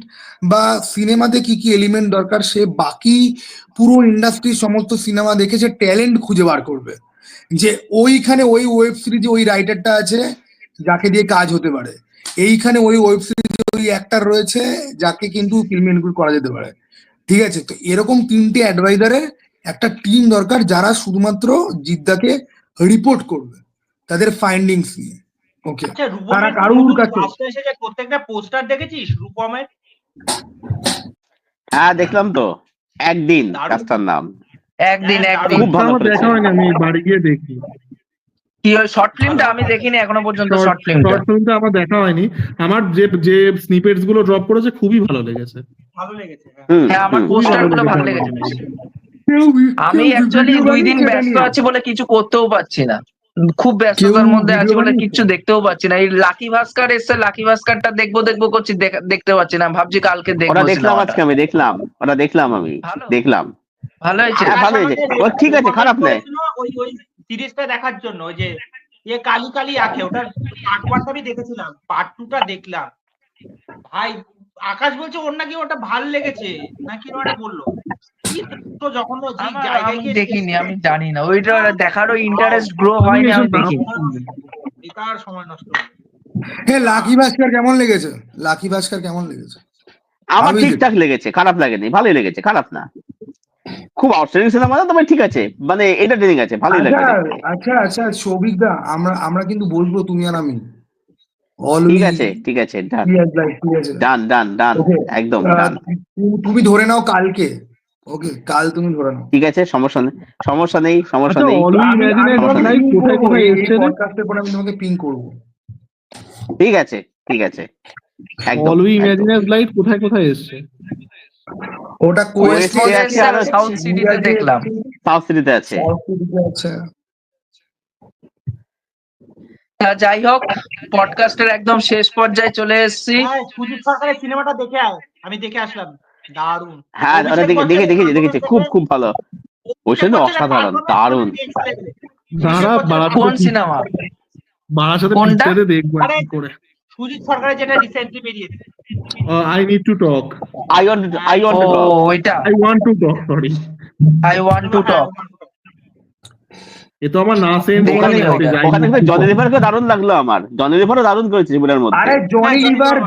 বা সিনেমাতে কি কি এলিমেন্ট দরকার সে বাকি পুরো ইন্ডাস্ট্রির সমস্ত সিনেমা দেখে সে ট্যালেন্ট খুঁজে বার করবে, যে ওইখানে ওই ওয়েব সিরিজে ওই রাইটারটা আছে যাকে দিয়ে কাজ হতে পারে, এইখানে ওই ওয়েব সিরিজে ওই অ্যাক্টর রয়েছে যাকে কিন্তু ফিল্ম ইনক্লুড করা যেতে পারে, ঠিক আছে? তো এরকম তিনটে অ্যাডভাইজারের একটা টিম দরকার যারা শুধুমাত্র জিদ্দাকে রিপোর্ট করবে তাদের ফাইন্ডিংস নিয়ে। ওকে, আচ্ছা, তারা রূপমের কারুর কাছে আসতে এসে যে প্রত্যেকটা পোস্টার দেখেছিস রূপমের? হ্যাঁ, দেখলাম তো, একদিন দারুণ। কাজটার নাম। একদিন হ্যাঁ, একদিন খুব ভালো আমার করেছে। দেখা হয়নি, আমি বাড়ি গিয়ে দেখি। কি ওই শর্ট ফিল্মটা আমি দেখিনি এখনো পর্যন্ত। শর্ট ফিল্মটা শর্ট ফিল্মটা আমার দেখা হয়নি। আমার যে যে স্নিপেটস গুলো ড্রপ করেছে খুবই ভালো লেগেছে। ভালো লেগেছে, হ্যাঁ। হুম, হ্যাঁ, আমার হুম। পোস্টার গুলো ভালো আমার। লেগেছে বেশ। কেউ আমি কেউ অ্যাকচুয়ালি ভিডিও 2 দিন বানিয়েছে এটা ব্যস্ত নিয়ে। আছি বলে কিছু করতেও পারছি না, খুব ব্যস্ততার মধ্যে আছি ভিডিও বলে বানিয়েছে? কিচ্ছু দেখতেও পাচ্ছি না। এই লাকি ভাস্কর এসছে, লাকি ভাস্করটা দেখবো করছি, দেখতে পাচ্ছি না, ভাবছি কালকে ওটা দেখবো দেখলাম সিনেমাটা। আজকে, আমি দেখলাম, ওটা দেখলাম আমি, ভালো? দেখলাম। ভালো হয়েছে। হ্যাঁ, ভালো হয়েছে। ও ঠিক আছে, খারাপ নয়। ওই সিরিজটা দেখার জন্য, ওই যে কালি কালি আঁখে, ওটার পার্ট 1টা আমি দেখেছিলাম, পার্ট 2টা দেখলাম। ভাই আকাশ বলছে ওর নাকি ওটা ভাল লেগেছে, নাকি ওটা বললো কি, তো যখন ও যে জায়গায় আমি গিয়ে দেখিনি, আমি জানি না, ওইটা দেখারও ইন্টারেস্ট গ্রো হয়নি, আমি দেখিনি। বেকার সময় নষ্ট হলো। হ্যাঁ, লাকি ভাস্কর কেমন লেগেছে? লাকি ভাস্কর কেমন লেগেছে? আমার ভালোই ঠিকঠাক লেগেছে, খারাপ লাগেনি, ভালোই লেগেছে, খারাপ না। খুব আউটস্ট্যান্ডিং সিনেমা না, তবে ঠিক আছে, মানে এন্টারটেইনিং আছে, ভালোই লাগবে দেখতে। আচ্ছা সৌভিক দা, আমরা কিন্তু বলবো তুমি আর আমি ঠিক আছে, ঠিক আছে, ডান ডান ডান ডান, Okay, একদম ডান। তুমি ধরে নাও কালকে। ওকে, কাল তুমি ধরে নাও। ঠিক আছে, সমস্যা নেই, সমস্যা নেই, সমস্যা আচ্ছা, নেই। All We আমি Imagine সমস্যা নেই। লাইভ কোথায় কোথায় এসছে রে? পডকাস্টের পরে আমি তোমাকে পিং করবো। ঠিক আছে, ঠিক আছে, একদম All We একদম। Imagine লাইভ কোথায় কোথায় এসছে? ওটা ওয়েস্ট কোয়েস্টে আর সাউথ সিটিতে দেখলাম। সাউথ সিটিতে আছে। আচ্ছা, যাই হোক, পডকাস্টের একদম শেষ পর্যায়ে চলে এসেছি। হ্যাঁ, সুজিত সরকারের সিনেমাটা দেখে আয়, আমি দেখে আসলাম, দারুণ। হ্যাঁ, ওটা দেখেছি, খুব ভালো। ওই সাথে অসাধারণ, দারুণ। দাঁড়া, কোন সিনেমা? বারাসাতে কোনটা? পিকচারে দেখবো আরে, কি করে। সুজিত সরকারের যেটা রিসেন্টলি বেরিয়েছে। I need to talk, I want ও টু টক। ওইটা, I want to talk, sorry. I want to talk. এ তো আমার না সেন্স ওখানে ওখানে জনি লিভারকে দারুণ লাগলো আমার, জনি লিভারও দারুণ করেছে জীবনের মধ্যে। আরে হ্যাঁ,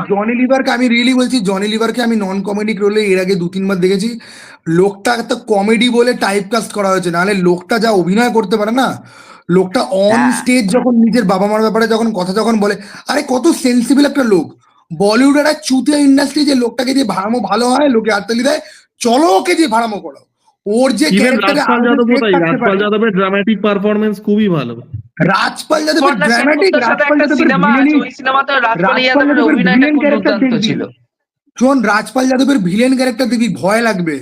জনি লিভারকে আমি রিয়েলি বলছি, জনি লিভারকে আমি নন কমেডিক রোলে এর আগে 2-3 বার দেখেছি। লোকটা তো কমেডি বলে টাইপ কাস্ট করা হয়েছে, নাহলে লোকটা যা অভিনয় করতে পারে না, লোকটা অন হ্যাঁ। স্টেজ যখন নিজের বাবা মার ব্যাপারে যখন কথা যখন বলে, আরে কত সেন্সিবল একটা লোক। বলিউডের একটা চুতিয়া ইন্ডাস্ট্রি যে লোকটাকে দিয়ে ভাড়ামো ভালো হয়, লোকে হাততালি দেয়, চলো ওকে দিয়ে ভাড়ামো করো। ওর যে রাজপাল যাদব, রাজপাল যাদবের ড্রামাটিক পারফরমেন্স খুবই ভালো। রাজপাল যাদবের ড্রামাটিক, রাজপাল যাদবের সিনেমা আছে, ওই সিনেমাতে রাজপাল যাদবের অভিনয়টা খুব দুর্দান্ত ছিল। শোন, রাজপাল যাদবের ভিলেন ক্যারেক্টার দেখবি ভয় লাগবে।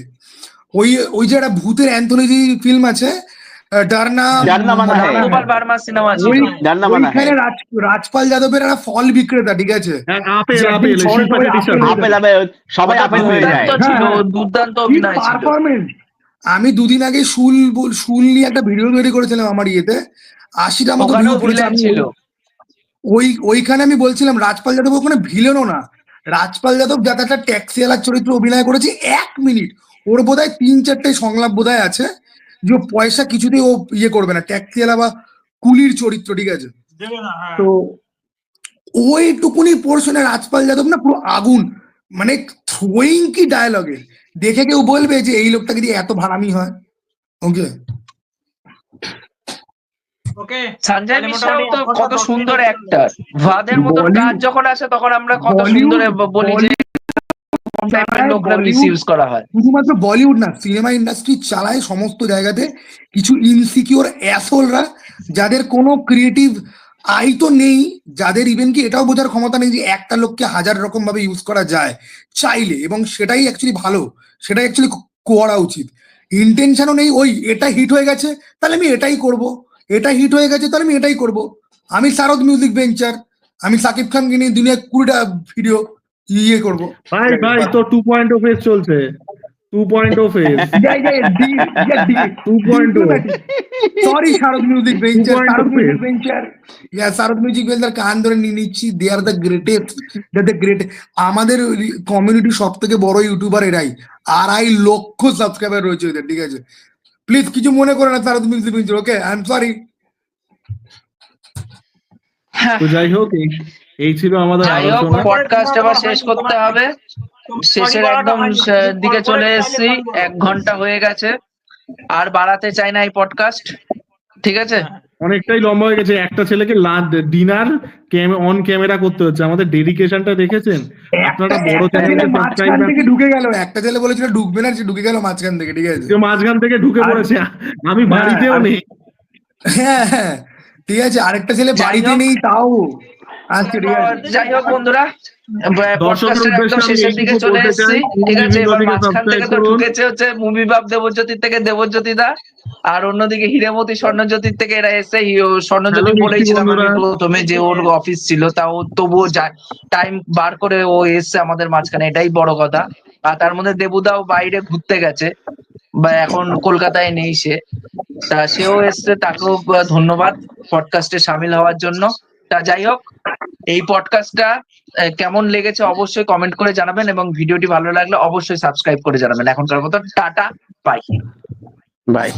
ওই যে একটা ভূতের অ্যান্থোলজি ফিল্ম আছে, ডারনা মানা হ্যায়। গোপাল ভার্মার সিনেমা ছিল। জান্না মানা হ্যায়। ওইখানে রাজপাল যাদবের একটা ফল বিক্রেতা, ঠিক আছে? আপেল যে আপেল একদিন শহরে শিল্পা সবাই শেট্টির সাথে। আপেল সবাই আপেল হয়ে যায়। দুর্দান্ত ছিল, দুর্দান্ত অভিনয় ছিল। পারফরমেন্স। আমি 2 দিন আগে শুল নিয়ে একটা ভিডিও তৈরি করেছিলাম আমার ইয়েতে, 80টা মতো ভিউ ওখানেও করেছে। ভিলেন ছিল। ওইখানে আমি বলছিলাম রাজপাল যাদব ওখানে ভিলেনও না, রাজপাল যাদব যাতে একটা ট্যাক্সিওয়ালার চরিত্র অভিনয় করেছে 1 মিনিট, ওর বোধহয় 3-4টে সংলাপ বোধহয় আছে যে ও পয়সা কিছুতেই ও ইয়ে করবে না, ট্যাক্সিওয়ালা বা কুলির চরিত্র, ঠিক আছে? দেবে না, হ্যাঁ। তো ওইটুকুনি পোর্শনে রাজপাল যাদব না পুরো আগুন, মানে থ্রোয়িং কি ডায়লগে, দেখে কেউ বলবে যে এই লোকটাকে দিয়ে এত ভাড়ামি হয়? ওকে, ওকে, সঞ্জয় তাহলে মিশ্রাও মোটামুটি তো 1 ঘন্টা কত 10 সুন্দর মিনিট অ্যাক্টর, ভাদের মতো বলিউড- কাজ যখন আসে তখন আমরা কত বলিউড- সুন্দর বলি যে চালায় লোকরা বলিউড, মিসইউজ করা হয়। শুধুমাত্র বলিউড না, সিনেমা ইন্ডাস্ট্রি চালায় সমস্ত জায়গাতে কিছু ইনসিকিউর অ্যাসোলরা, যাদের কোনো ক্রিয়েটিভ আই তো নেই, যাদের ইভেন কি এটাও বোঝার ক্ষমতা নেই যে একটা লোককে হাজার রকম ভাবে ইউজ করা যায় চাইলে, এবং সেটাই অ্যাকচুয়ালি ভালো, সেটাই অ্যাকচুয়ালি করা উচিত। ইন্টেনশনও নেই ওই এটা হিট হয়ে গেছে তাহলে আমি এটাই করব, এটা হিট হয়ে গেছে তাহলে আমি এটাই করব। আমি শারদ মিউজিক ভেঞ্চার, আমি সাকিব খানকে নিয়ে দুনিয়া 20টা ভিডিও ইয়ে করবো। ভাই তো 2.0 ফেজ চলছে, 2.0 phase, 2.0 sorry Sharad music venture, 2.0 Sharad music phase। Venture, Sharad music venture কান ধরে নিয়ে নিচ্ছি, they are the greatest, the great. আমাদের কমিউনিটি সব থেকে বড় ইউটিউবার এরাই, 2.5 লক্ষ সাবস্ক্রাইবার রয়েছে ওদের, ঠিক আছে? প্লিজ কিছু মনে করে না Sharad music venture, okay? I am sorry. তো যাই হোক, এই ছিল আমাদের যাই হোক, আলোচনা। পডকাস্ট এবার শেষ করতে হবে, শেষের একদম দিকে চলে এসেছি, 1 ঘন্টা হয়ে গেছে, আর বাড়াতে চাই না এই পডকাস্ট, ঠিক আছে? অনেকটাই লম্বা হয়ে গেছে, একটা ছেলেকে ডিনার অন ক্যামেরা করতে হচ্ছে, আমাদের ডেডিকেশনটা দেখেছেন আপনারা? বড় একটা ছেলে চ্যানেলকে মাঝখান সাবস্ক্রাইব থেকে ঢুকে গেল, একটা ছেলে বলেছিল ঢুকবে না, সে ঢুকে গেল মাঝখান থেকে, ঠিক আছে? মাঝখান থেকে ঢুকে আর- পড়েছে, আমি বাড়িতেও নেই। হ্যাঁ হ্যাঁ, ঠিক আছে, আরেকটা ছেলে যাই বাড়িতে হোক। নেই তাও। আচ্ছা, ঠিক আছে। যাই হোক বন্ধুরা, দর্শকের পডকাস্টের একদম উদ্দেশ্যে আমি শেষের দিকে এইটুকু চলে বলতে এসেছি, চাই, ঠিক আছে? এবার মুভিবাবকে মাঝখান থেকে তো subscribe করুন। ঢুকেছে হচ্ছে মুভি বাপ দেবজ্যোতির থেকে দেবজ্যোতি দা, আর অন্যদিকে হীরামতি স্বর্ণজ্যোতির থেকে এরা এসে স্বর্ণজ্যোতি Hello, বলেছিলাম আমি বন্ধুরা। প্রথমে যে ওর অফিস ছিল, তা ও তবুও টাইম বার করে ও এসছে আমাদের মাঝখানে, এটাই বড় কথা। আর তার মধ্যে দেবুদাও বাইরে ঘুরতে গেছে, বা এখন কলকাতায় নেই সে, তা সেও এসছে, তাকেও ধন্যবাদ পডকাস্টে সামিল হওয়ার জন্য। তা যাই হোক, এই পডকাস্টটা কেমন লেগেছে অবশ্যই কমেন্ট করে জানাবেন, এবং ভিডিওটি ভালো লাগলে অবশ্যই সাবস্ক্রাইব করে জানাবেন। এখনকার মতো টাটা, বাই। বাই।